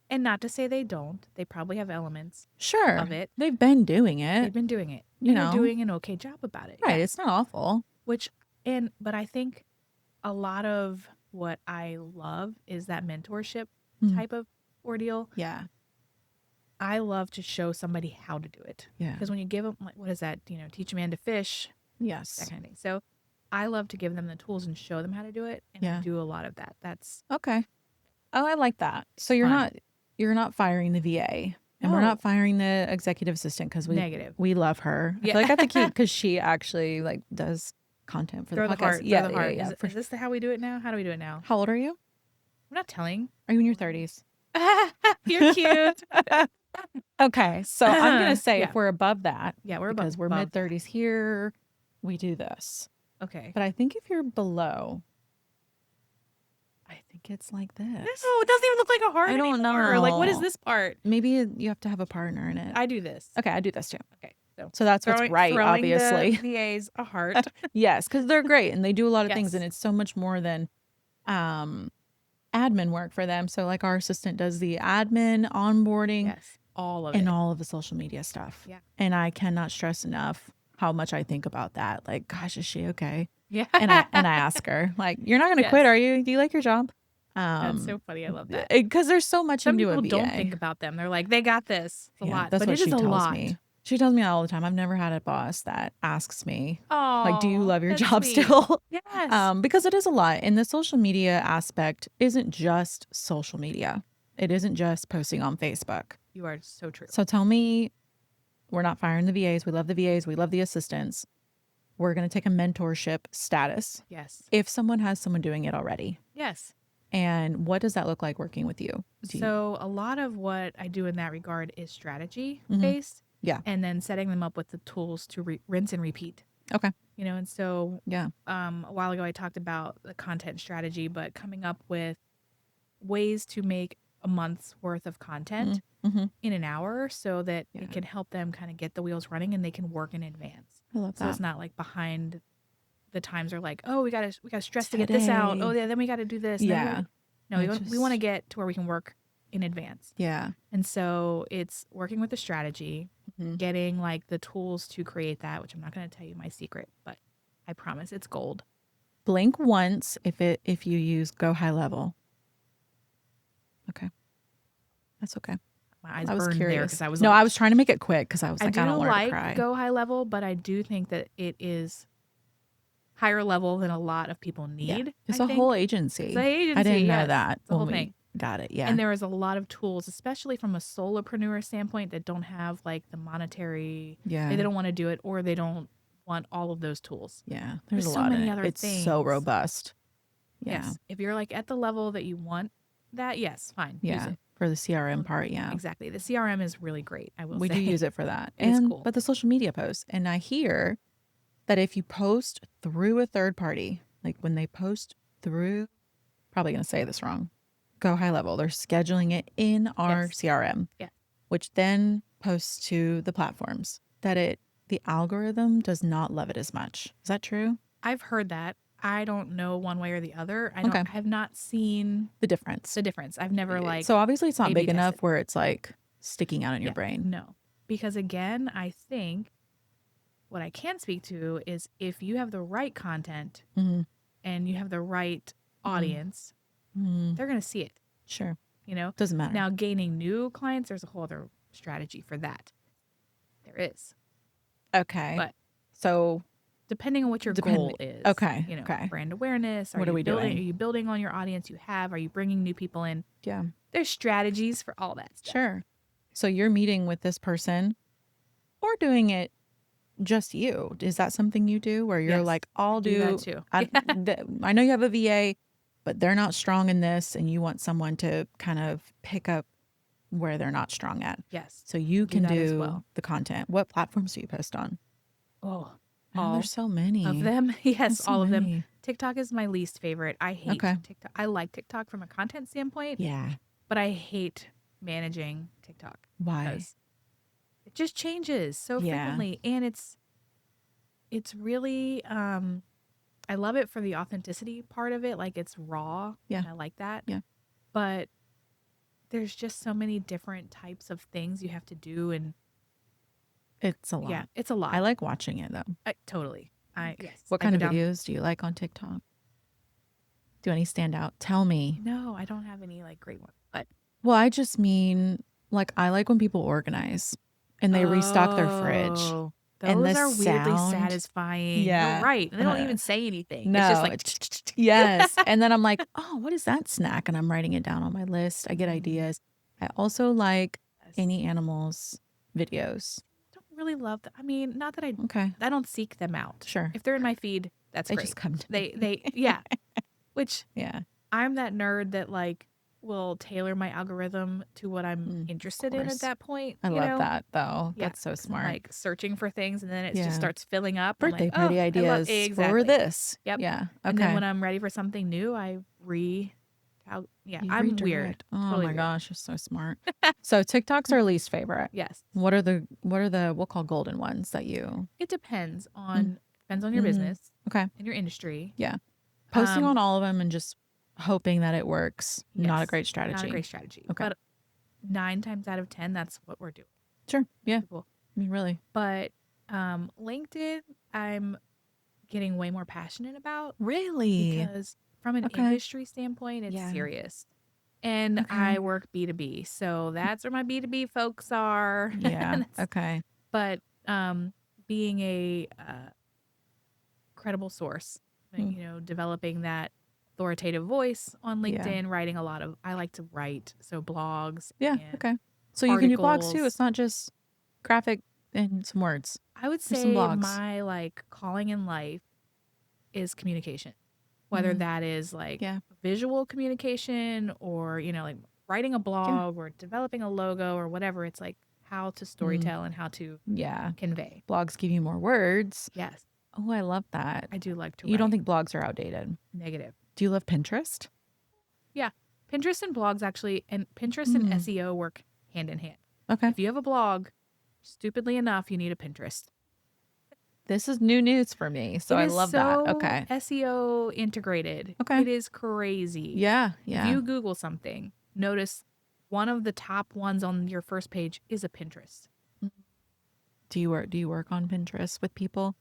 And not to say they don't. They probably have elements Sure. of it. They've been doing They've it. been doing it. You And know. they're doing an okay job about it. Right. Yeah. It's not awful. But I think a lot of what I love is that mentorship Mhm. type of ordeal. Yeah. I love to show somebody how to do it. Yeah. Because when you give them, like, what is that? Teach a man to fish, that Yes. kind of thing. So I love to give them the tools and show them how to do it. And Yeah. I do a lot of that. That's Okay. Oh, I like that. So fun. you're not firing the VA, and we're No. not firing the executive assistant because Negative. we love her. I Yeah. feel like I have to keep because she actually like does content for Throw the the podcast. heart. Yeah, Throw the heart. yeah. Is this how we do it now? How do we do it now? How old are you? I'm not telling. Are you in your 30s? You're cute. Okay, so I'm gonna say Yeah. if we're above that, Yeah, we're because we're above mid 30s here, we do this. Okay. But I think if you're below, I think it's like this. No, it doesn't even look like a heart. I don't anymore. Like, what is know. this part? Maybe you have to have a partner in it. I do this. Okay, I do this too. Okay. So So that's what's right, throwing obviously. the VAs a heart. Yes, because they're great and they do a lot of things, Yes. and it's so much more than admin work for them. So like our assistant does the admin, onboarding, Yes. All of and it. all of the social media stuff. Yeah. And I cannot stress enough how much I think about that. Like, gosh, is she okay? Yeah. And I ask her, like, you're not gonna quit, Yes. are you? Do you like your job? That's so funny. I love that. Because there's so much Some into people a VA. don't think about them. They're like, they got this. It's a lot. That's but what it she is a tells lot. me. She tells me that all the time. I've never had a boss that asks me, Oh, like, do you love your that's job sweet. still? Yes. Because it is a lot. And the social media aspect isn't just social media. It isn't just posting on Facebook. You are so true. So tell me, we're not firing the VAs. We love the VAs. We love the assistants. We're going to take a mentorship status Yes. if someone has someone doing it already. Yes. And what does that look like working with you? So a lot of what I do in that regard is strategy Mhm. based. Yeah. And then setting them up with the tools to rinse and repeat. Okay. And so Yeah. a while ago I talked about the content strategy, but coming up with ways to make a month's worth of content Mm-hmm. in an hour so that Yeah. it can help them kind of get the wheels running and they can work in advance. I love So that. it's not like behind the times are like, oh, we gotta stress to get this out. Today. Oh yeah, then we gotta do this. and then Yeah. no, It we want to just- get to where we can work in advance. Yeah. And so it's working with the strategy, Mhm. getting like the tools to create that, which I'm not going to tell you my secret, but I promise it's gold. Blink once if you use Go High Level. Okay. That's okay. My eyes I was burned there curious. because I was No, like, I was trying to make it quick because I was I like, do I don't want her to like cry. Go High Level, but I do think that it is higher level than a lot of people Yeah. need. It's I a think. whole agency. It's an agency. I didn't know yes. that It's the when whole we thing. got it. Yeah. And there is a lot of tools, especially from a solopreneur standpoint, that don't have like the monetary. Yeah. They don't want to do it, or they don't want all of those tools. Yeah. There's There's a so lot many in it. other It's so things. robust. Yeah. Yes. If you're like at the level that you want that, yes, fine. Use Yeah. it. For the CRM part. Yeah. Exactly. The CRM is really great. I will We say. do use it for that. It is And cool. but the social media posts. And I hear that if you post through a third party, like when they post through, probably gonna say this wrong, Go High Level, they're scheduling it in our Yes. CRM. Yeah. Which then posts to the platforms. That the algorithm does not love it as much. Is that true? I've heard that. I don't know one way or the other. Okay. I have not seen The difference. the difference. I've never like So obviously it's not A/B big tested. enough where it's like sticking out in your Yeah, brain. No. Because again, I think what I can speak to is if you have the right content Mhm. and you have the right audience, Mm, they're going to see it, sure. you know? Doesn't matter. Now, gaining new clients, there's a whole other strategy for that. There is. Okay. But so depending on what your goal is. Okay, You know, okay. brand awareness. What are we building, doing? Are you building on your audience you have? Are you bringing new people in? yeah. There's strategies for all that stuff. Sure. So you're meeting with this person or doing it just you. Is that something you do where you're Yes, like, I'll do that too. I know you have a VA, but they're not strong in this and you want someone to kind of pick up where they're not strong at. Yes. So you Do can that as do well. the content. What platforms do you post on? Oh, I know all there's so many. of them. Yes, There's so all of them. many. TikTok is my least favorite. I hate Okay. TikTok. I like TikTok from a content standpoint, Yeah. but I hate managing TikTok Why? because it just changes so frequently. And it's really, I love it for the authenticity part of it. Like it's raw. Yeah. And I like that. Yeah. But there's just so many different types of things you have to do. And It's a lot. yeah, it's a lot. I like watching it though. Totally. Yes. What kind of videos do you like on TikTok? Do any stand out? Tell me. No, I don't have any like great ones. But Well, I just mean like I like when people organize and they restock their fridge. And those the are weirdly sound. satisfying. Yeah. You're right. And they don't even say anything. No. It's just like Yes. And then I'm like, oh, what is that snack? And I'm writing it down on my list. I get ideas. I also like any animals videos. don't really love that. I mean, not that Okay. I don't seek them out. Sure. If they're in my feed, that's They great. just come to me. They yeah. Which Yeah. I'm that nerd that like will tailor my algorithm to what I'm interested in course. at that point. I you love know? that though. Yeah, That's so 'cause I'm, smart. like searching for things and then it Yeah. just starts filling up. I'm Birthday like, party I love- ideas exactly. for this. Yep. Yeah. Okay. And then when I'm ready for something new, I You I'm redirect. weird. Oh Totally my weird. gosh, you're so smart. So TikTok's our least favorite. Yes. What are the we'll call golden ones that you It depends on your business okay. and your industry. Yeah. Posting on all of them and just hoping that it works. Not a Yes, great strategy. Not a great strategy. Okay. But 9 times out of 10, that's what we're doing. Sure. Yeah. People. I mean, really. But LinkedIn, I'm getting way more passionate about Really? because from an Okay. industry standpoint, it's Yeah. serious. And Okay. I work B2B. So that's where my B2B folks are. Yeah. Okay. But being a credible source, developing that authoritative voice on Yeah. LinkedIn, writing a lot of, I like to write, so blogs. Yeah. and Okay. So you can do blogs too. articles. It's not just graphic and some words. I would some say blogs. my like calling in life is communication, whether Mhm. that is like Yeah. visual communication or, like writing a blog or developing a logo or whatever. It's like how to storytell and how to Yeah. convey. Blogs give you more words. Yes, Oh, I love that. I do like to You don't write. think blogs are outdated? Negative. Do you love Pinterest? Yeah. Pinterest and blogs actually, and Pinterest and SEO work hand in hand. Okay. If you have a blog, stupidly enough, you need a Pinterest. This is new news for me. So It I is love so that. Okay. SEO integrated. Okay. It is crazy. Yeah. If Yeah. you Google something, notice one of the top ones on your first page is a Pinterest. Do you work on Pinterest with people?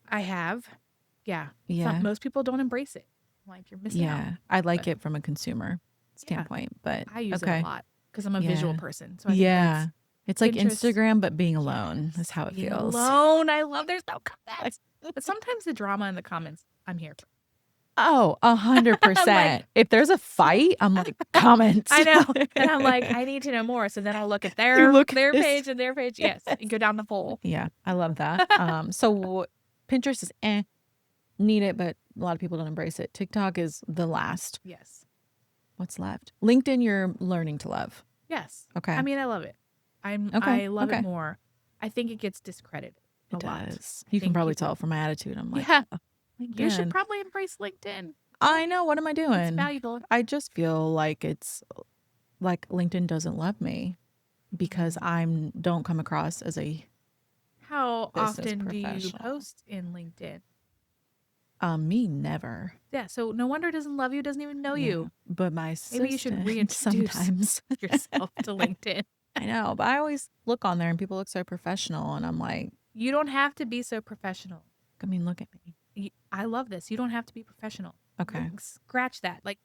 I have. Yeah. Yeah. Most people don't embrace it. Like you're missing out. Yeah. I like But- it from a consumer standpoint, but I use okay. it a lot because I'm a visual Yeah. person. So I think Yeah. It's like Pinterest- Instagram, but being alone is how it being feels. alone. I love there's no comments. But sometimes the drama in the comments, I'm here for. Oh, 100%. If there's a fight, I'm like, comments. I know. And I'm like, I need to know more. So then I'll look at their look at their this. page and their page. Yes. And go down the poll. Yeah, I love that. So Pinterest is need it, but a lot of people don't embrace it. TikTok is the last. Yes. What's left? LinkedIn, you're learning to love. Yes. Okay. I mean, I love it. Okay, I love okay. it more. I think it gets discredited a It lot. does. I You can think probably people- tell from my attitude. I'm like, Yeah. oh, You should LinkedIn. probably embrace LinkedIn. I know. What am I It's doing? valuable. I just feel like it's like LinkedIn doesn't love me because don't come across as a How Business often do you professional. post in LinkedIn? me never. Yeah. So no wonder it doesn't love you, doesn't even know Yeah. you. But my Maybe you should assistant reintroduce sometimes. yourself to LinkedIn. I know, but I always look on there and people look so professional, and I'm like, You don't have to be so professional. I mean, look at me. I love this. You don't have to be professional. Okay, Scratch that. Like,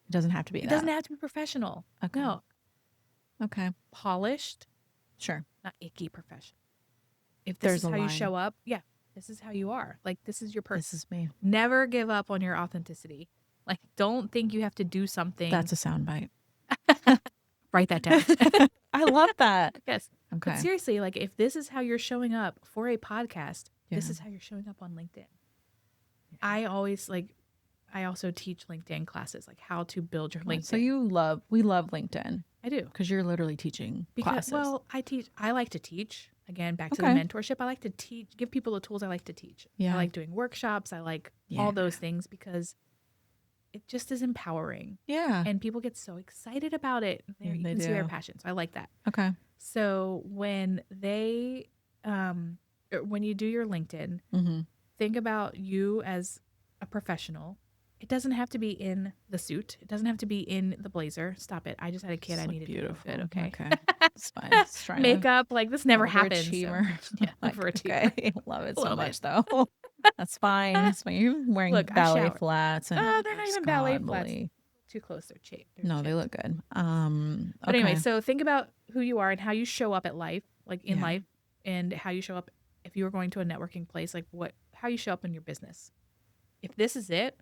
it doesn't have to be it that. doesn't have to be professional. Okay. No. Okay, Polished, sure. not icky professional. If this There's is a how you line. show up, yeah, this is how you are. Like, this is your person. This is me. Never give up on your authenticity. Like, don't think you have to do something. That's a soundbite. Write that down. I love that. Yes. Okay. But seriously, like, if this is how you're showing up for a podcast, this Yeah. is how you're showing up on LinkedIn. I also teach LinkedIn classes, like how to build your LinkedIn. So we love LinkedIn I do. because you're literally teaching classes. Well, I like to teach. Again, back to the Okay. mentorship. I like to teach, give people the tools I like to teach. Yeah. I like doing workshops. I like Yeah. all those things because it just is empowering. Yeah. And people get so excited about it. Yeah, You they can see their do. passion. So I like that. Okay. So when when you do your LinkedIn, Mm-hmm. think about you as a professional. It doesn't have to be in the suit. It doesn't have to be in the blazer. Stop it. I just had a kid. I needed beautiful. to look good. Okay. It's fine. It's trying to Makeup, like this never happens. So. overachiever. Yeah, Like, overachiever. okay. Love it A so little much bit. though. That's fine. That's fine. You're wearing Look, I ballet showered. flats and Oh, they're not even ballet flats. Scott-ly. Too close. They're cheap. No, they look good. But anyway, Okay. so think about who you are and how you show up at life, like in Yeah. life, and how you show up if you were going to a networking place, like how you show up in your business. If this is it,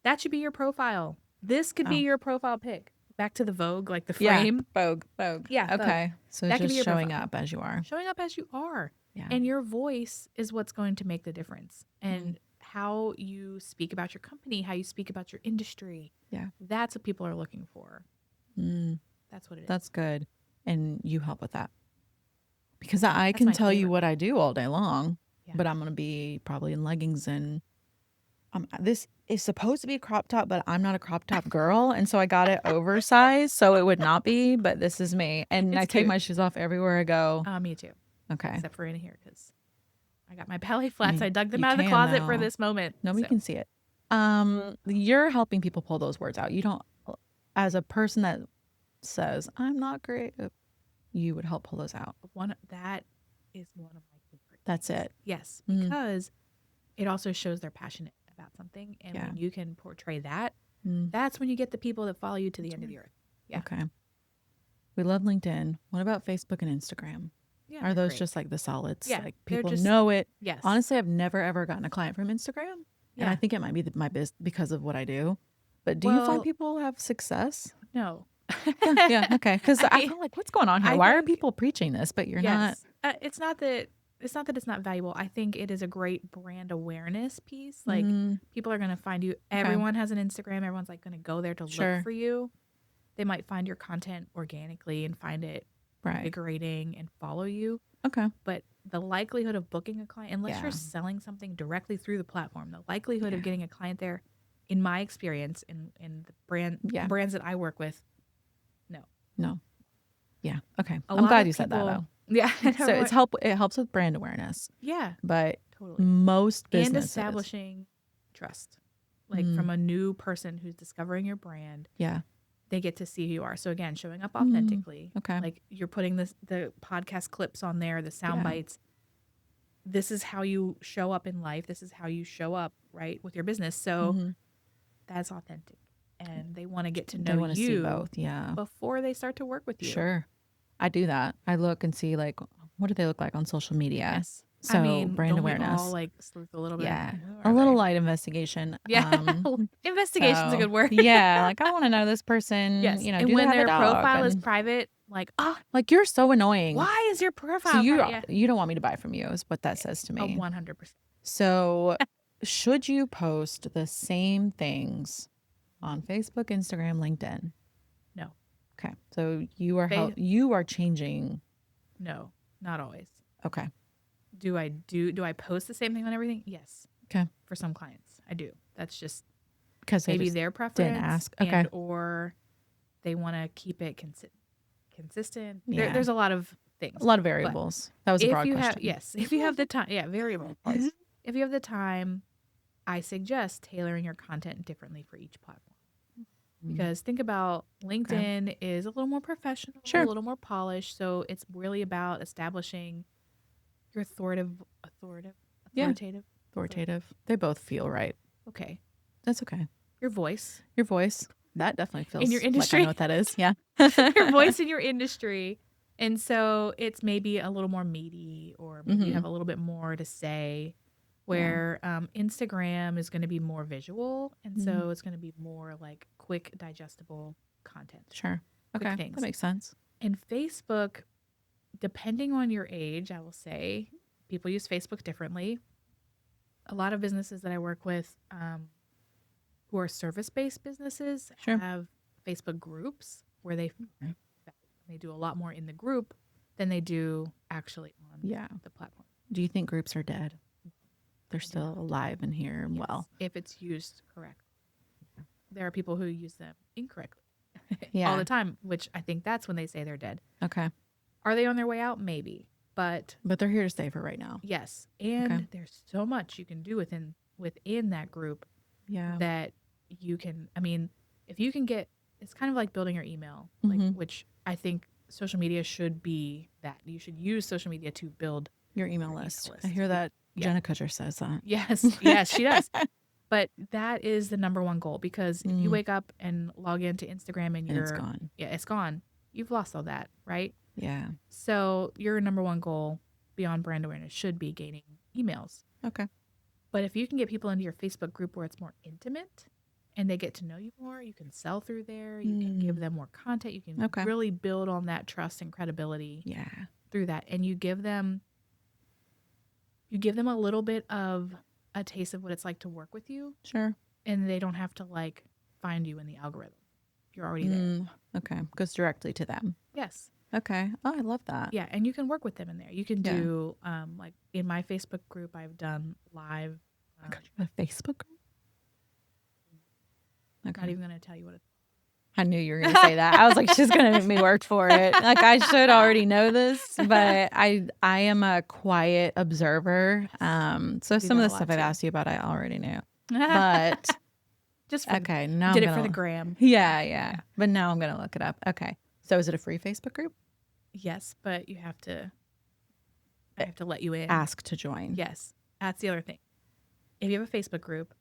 that should be your profile. This could be Oh. your profile pic. Back to the Vogue, like the Yeah. frame. Vogue. Yeah, Vogue. Okay. So That could be just your showing profile. up as you are. Showing up as you are. Yeah. And your voice is what's going to make the difference. And how you speak about your company, how you speak about your industry. Yeah. That's what people are looking for. Mm, That's what it is. that's good. And you help with that. Because I That's can my tell you favorite. what I do all day long, Yeah. but I'm going to be probably in leggings and this is supposed to be a crop top, but I'm not a crop top girl. And so I got it oversized. So it would not be, but this is me. And It's I take cute. my shoes off everywhere I go. Me too. Okay. Except for in here because I got my ballet flats. You- I dug them you out of the can closet for now. this moment. Nobody So, can see it. You're helping people pull those words out. You don't, as a person that says, I'm not creative, you would help pull those out. that is one of my favorite. That's things. it. Yes, Mm. because it also shows they're passionate about something, and Yeah. when you can portray that, Mm. that's when you get the people that follow you to the end of the earth. Yeah. Okay. We love LinkedIn. What about Facebook and Instagram? Yeah, Are they're those great. just like the solids? Yeah, Like they're people just- know it. Yes. Honestly, I've never ever gotten a client from Instagram. And Yeah. I think it might be my business because of what I do. But do you Well- find people have success? No. Yeah. Okay. Because I feel like, what's going on here? I Why are think- people preaching this? But you're not. Yes. It's not that it's not valuable. I think it is a great brand awareness piece. Like people are going to find you. Everyone has an Instagram. Everyone's like going to go there to Sure. look for you. They might find your content organically and find it Right. invigorating and follow you. Okay. But the likelihood of booking a client, unless Yeah. you're selling something directly through the platform, the likelihood Yeah. of getting a client there, in my experience, in the brands that I work with, No. Yeah. Okay. A I'm lot glad of you said that people- though. yeah. So it helps with brand awareness. yeah, But totally. most And businesses. establishing trust. Like Mm. from a new person who's discovering your brand, Yeah. they get to see who you are. So again, showing up authentically. Okay. Like you're putting the podcast clips on there, the sound Yeah. bites. This is how you show up in life. This is how you show up, right, with your business. So Mhm. that's authentic. And they want to get to They know want to see you both. Yeah. before they start to work with you. Sure. I do that. I look and see like what do they look like on social media. Yes. So I mean, brand don't we awareness. all like sleuth a little bit? Yeah. Who A are little they? light investigation. Yeah. Investigation's a good word. Yeah. Like I want to know this person. Yes. You know, and do they when have a their dog? profile is And, private, like, like you're so annoying. why is your profile? So private? you don't want me to buy from you is what that says to Yeah. me. 100%. So should you post the same things on Facebook, Instagram, LinkedIn? No. Okay. So you are Fa- you are changing. No, not always. Okay. Do I post the same thing on everything? Yes. Okay. For some clients, I do. That's just Because maybe their preference. ask. Okay. And, or they want to keep it consistent. Yeah. There's a lot of things. a lot of variables. That was a If broad you question. have, yes, if you have the time, yeah, variable. If you have the time, I suggest tailoring your content differently for each platform. Because think about LinkedIn is a little more professional, Sure. a little more polished. So it's really about establishing your authoritative. Yeah. Authoritative. They both feel right. Okay. That's okay. Your voice. Your voice. That definitely feels your like I industry. know what that is. Yeah. Your voice in your industry. And so it's maybe a little more meaty, or maybe you have a little bit more to say, where Instagram is going to be more visual. And so it's going to be more like quick, digestible content. Sure. Quick Okay. things. That makes sense. And Facebook, depending on your age, I will say, people use Facebook differently. A lot of businesses that I work with who are service-based businesses Sure. have Facebook groups where they do a lot more in the group than they do actually on Yeah. the platform. Do you think groups are dead? They're still alive and here and well. If it's used correctly. There are people who use them incorrectly Yeah. all the time, which I think that's when they say they're dead. Okay. Are they on their way out? Maybe. But they're here to stay for right now. yes. And Okay. there's so much you can do within that group Yeah. that you can, I mean, if you can get, it's kind of like building your email, like, which I think social media should be that. You should use social media to build Your email list. I hear that Yeah. Jenna Kutcher says that. Yes, yes, she does. But that is the number one goal, because if you wake up and log into Instagram and it's gone. Yeah, it's gone. You've lost all that, right? Yeah. So your number one goal beyond brand awareness should be gaining emails. Okay. But if you can get people into your Facebook group where it's more intimate and they get to know you more, you can sell through there. You can give them more content. You can really build on that trust and credibility through that. And you give them a little bit of a taste of what it's like to work with you. Sure. And they don't have to like find you in the algorithm. You're already there. Okay. Goes directly to them. Yes. Okay. Oh, I love that. Yeah. And you can work with them in there. You can do, like in my Facebook group, I've done live. You have a Facebook group? Okay. Not even going to tell you what it's. I knew you were going to say that. I was like, she's going to make me work for it. Like, I should already know this, but I am a quiet observer. So some of the stuff I've asked you about, I already knew. But just for, okay, now did it for the gram. Yeah. But now I'm going to look it up. Okay. So is it a free Facebook group? Yes, but I have to let you in. Ask to join. Yes. That's the other thing. If you have a Facebook group,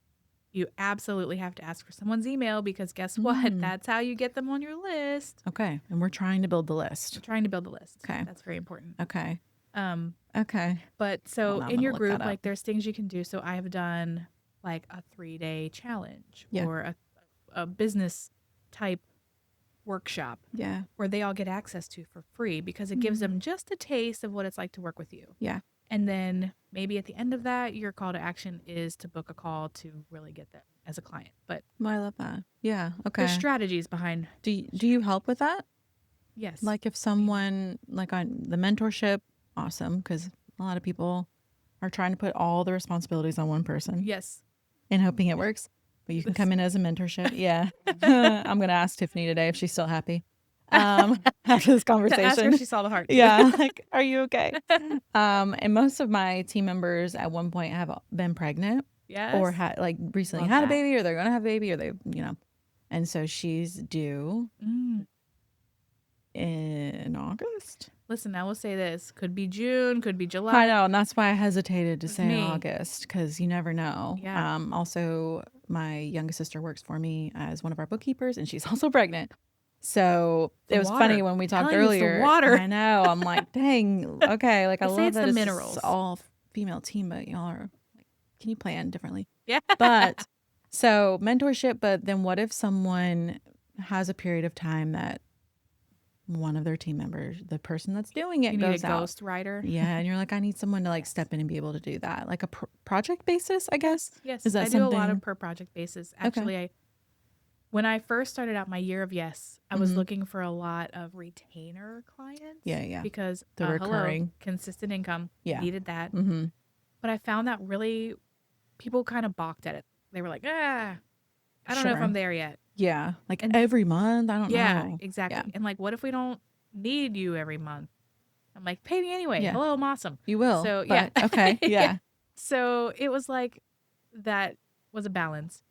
you absolutely have to ask for someone's email, because guess what? That's how you get them on your list. Okay. And we're trying to build the list. We're trying to build the list. Okay. That's very important. Okay. Okay. But so Well, in your group, like there's things you can do. So I have done like a 3-day challenge or a business type workshop where they all get access to for free, because it gives them just a taste of what it's like to work with you. Yeah. And then maybe at the end of that, your call to action is to book a call to really get them as a client. But I love that. Yeah. Okay. there's strategies behind. Do you help with that? Yes. Like if someone, like on the mentorship, awesome, because a lot of people are trying to put all the responsibilities on one person. Yes. And hoping it works. But you can come in as a mentorship. Yeah. I'm going to ask Tiffany today if she's still happy after this conversation. Ask her if she saw the heart. Yeah. Like, are you okay? And most of my team members at one point have been pregnant. Yes. Or recently had a baby, or they're going to have a baby, or they, And so she's due in August. Listen, I will say this. Could be June, could be July. I know, and that's why I hesitated to say August, because you never know. Yeah. Also, my youngest sister works for me as one of our bookkeepers, and she's also pregnant. So it was funny when we talked earlier. The water. I know. I'm like, dang. Okay. Like, I love that the it's minerals. all female team, but y'all are like, can you plan differently? Yeah. But so mentorship, but then what if someone has a period of time that one of their team members, the person that's doing it, you goes need a out. ghost writer. Yeah, and you're like, I need someone to like step in and be able to do that, like a project basis, I guess. Yes, is that I something? do a lot of per project basis. Actually, when I first started out my year of Yes, I was looking for a lot of retainer clients. Yeah. Because the recurring, consistent income. Yeah, needed that. Mm-hmm. But I found that really people kind of balked at it. They were like, I don't know if I'm there yet. Yeah, like every month. I don't know. Yeah, exactly. Yeah. And like, what if we don't need you every month? I'm like, pay me anyway. Yeah. Hello, I'm awesome. You will. So but, okay. Yeah. So it was like that was a balance.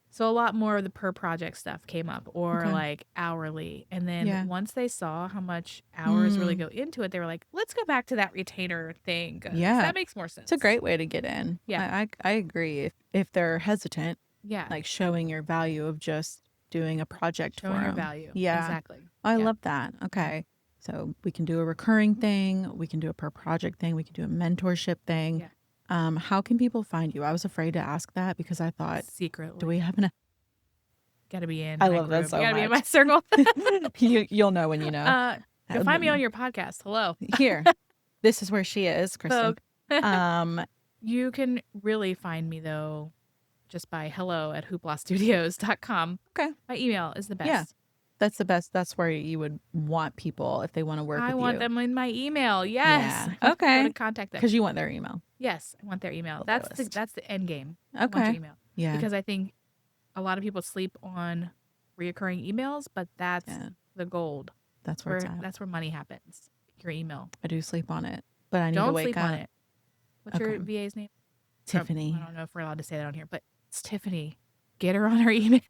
So a lot more of the per project stuff came up, or like hourly. And then once they saw how much hours really go into it, they were like, let's go back to that retainer thing. Yeah. That makes more sense. It's a great way to get in. Yeah. I agree. If they're hesitant, yeah, like showing your value of just doing a project for them. Showing your value. Yeah. Exactly. I love that. Okay. So we can do a recurring thing. We can do a per project thing. We can do a mentorship thing. Yeah. How can people find you? I was afraid to ask that because I thought, secretly, do we have an? Gotta be in. I my love that group. so You gotta much. be in my circle. You'll know when you know. You'll find me on your podcast. Hello. Here. This is where she is, Kristin. You can really find me though just by hello@hooplastudios.com. Okay. My email is the best. Yeah. That's the best. That's where you would want people if they want to work with you. I want them in my email. Yes. Yeah. Okay. Contact them. Because you want their email. Yes, I want their email. Their That's the end game. I Okay. want your email. Yeah. Because I think a lot of people sleep on reoccurring emails, but that's the gold. That's where it's at. That's where money happens. your email. I do sleep on it, but I need to Don't wake sleep up. on it. What's your VA's name? Tiffany. I don't know if we're allowed to say that on here, but it's Tiffany. Get her on her email.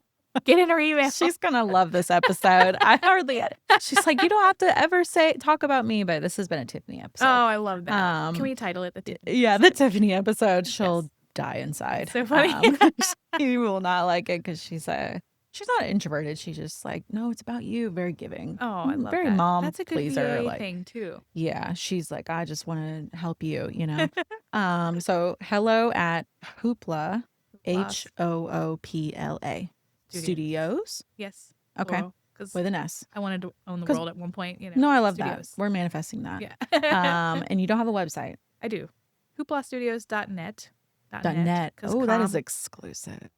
Get in her email. She's gonna love this episode. I hardly edit. She's like, you don't have to ever talk about me, but this has been a Tiffany episode. Oh, I love that. Can we title it the Tiffany? Yeah, the Tiffany episode. She'll die inside. So funny. She will not like it because she's not introverted. She's just like, no, it's about you. Very giving. Oh, I love very that. mom That's a good pleaser. VA thing too. Yeah, she's like, I just want to help you. So hello at Hoopla, HOOPLA Studios. Yes. Okay. Because With an S. I wanted to own the world at one point. No, I love studios. that. We're manifesting that. Yeah. And you don't have a website. I do. Hooplastudios.net. .net. Oh, that is exclusive.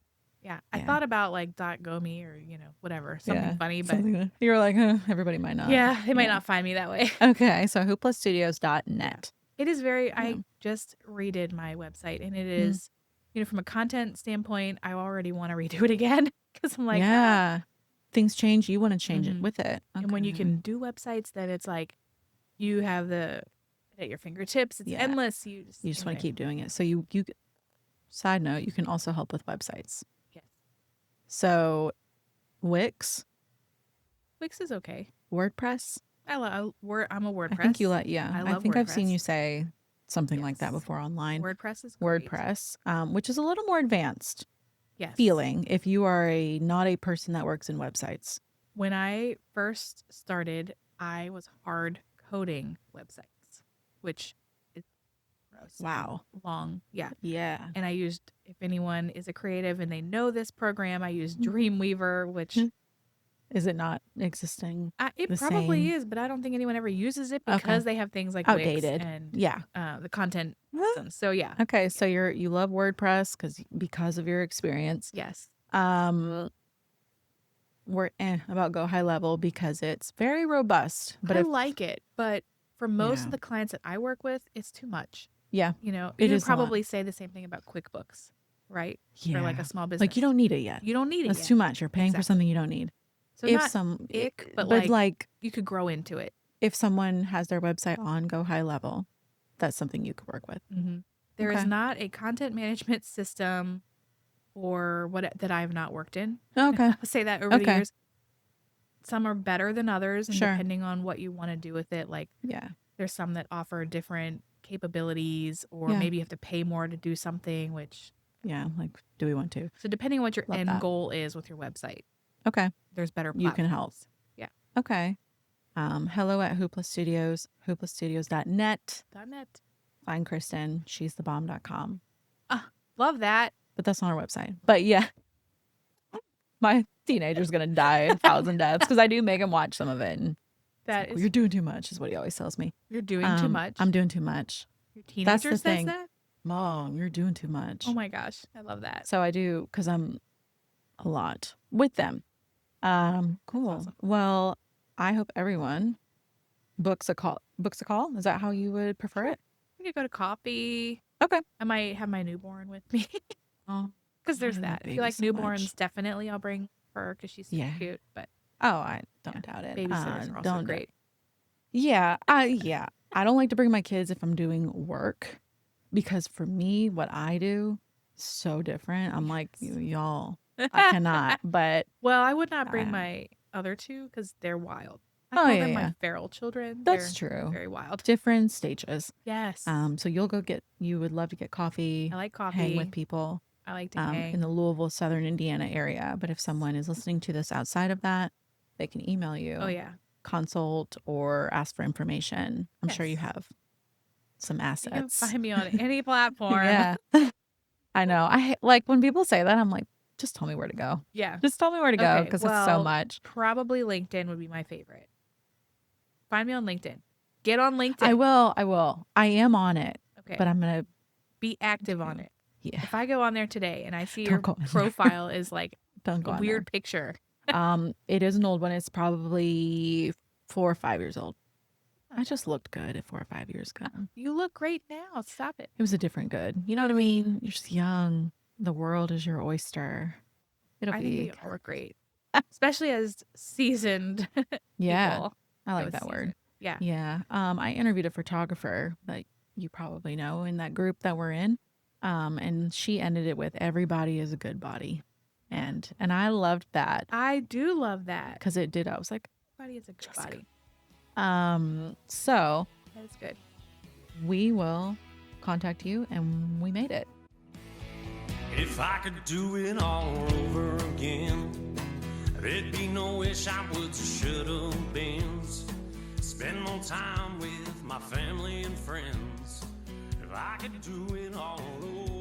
Yeah. I thought about like .gomi or, whatever. Something funny, but you were like, everybody might not. Yeah, they might not find me that way. Okay. So hooplastudios.net. It is I just redid my website and it is, from a content standpoint, I already want to redo it again because I'm like, things change. You want to change it with it. And when you can do websites, then it's like you have at your fingertips. It's endless. You just want to keep doing it. So you side note, you can also help with websites. Yes. So Wix is okay. WordPress. I'm a WordPress. I think I love think WordPress. I've seen you say something like that before online. WordPress is great. WordPress, which is a little more advanced. Yes. Feeling if you are not a person that works in websites. When I first started, I was hard coding websites, which is gross. Wow. Long. Yeah. Yeah. And I used, if anyone is a creative and they know this program, I use Dreamweaver, which is it not existing? It probably is, but I don't think anyone ever uses it because they have things like outdated Wix and the content systems. So yeah. Okay, so you love WordPress because of your experience. Yes. We're about Go High Level because it's very robust. But I like it, but for most of the clients that I work with, it's too much. Yeah. You would probably say the same thing about QuickBooks, right? Yeah. For like a small business. Like you don't need it yet. You don't need it That's yet. too much. You're paying for something you don't need. So but like you could grow into it. If someone has their website on Go High Level, that's something you could work with. Mm-hmm. There is not a content management system or that I have not worked in. Okay. I'll say that over the years. Some are better than others, and depending on what you want to do with it. Like, there's some that offer different capabilities, or maybe you have to pay more to do something, which... Yeah, like, do we want to? So depending on what your end goal is with your website. Okay. There's better platforms. You can help. Yeah. Okay. Hello at Hoopla Studios, hooplastudios.net. .net. Find Kristin. She's thebomb.com. Love that. But that's not our website. But yeah, my teenager's going to die a 1,000 deaths because I do make him watch some of it. And you're doing too much is what he always tells me. You're doing too much. I'm doing too much. Your teenager says thing. That? Mom, you're doing too much. Oh my gosh. I love that. So I do because I'm a lot with them. Cool. Awesome. Well, I hope everyone books a call. Books a call? Is that how you would prefer it? We could go to coffee. Okay. I might have my newborn with me. Oh, because there's that. If you like newborns, definitely I'll bring her because she's so cute. But I don't doubt it. Babysitters are also great. Yeah. I don't like to bring my kids if I'm doing work because for me, what I do is so different. I'm like, y'all, I cannot. But well, I would not bring my other two because they're wild. I call them my feral children. That's true. Very wild. Different stages. Yes. So you would love to get coffee. I like coffee. Hang with people. I like to hang. In the Louisville, Southern Indiana area. But if someone is listening to this outside of that, they can email you. Oh, yeah. Consult or ask for information. I'm sure you have some assets. You can find me on any platform. Yeah. I know. I like when people say that, I'm like, just tell me where to go. Yeah. Just tell me where to go because it's so much. Probably LinkedIn would be my favorite. Find me on LinkedIn. Get on LinkedIn. I will. I am on it. Okay. But I'm going to be active on it. Yeah. If I go on there today and I see your profile is like a weird picture. It is an old one. It's probably 4 or 5 years old. I just looked good at 4 or 5 years ago. You look great now. Stop it. It was a different good. You know what I mean? You're just young. The world is your oyster. I think you look great. Especially as seasoned people. I like that word. Yeah. Yeah. I interviewed a photographer that you probably know in that group that we're in. And she ended it with everybody is a good body. And I loved that I do love that. because it did. I was like, Body is a good Jessica. body. So That is good. we will contact you and we made it. If I could do it all over again, there'd be no wish I would or should have been. Spend more time with my family and friends. If I could do it all over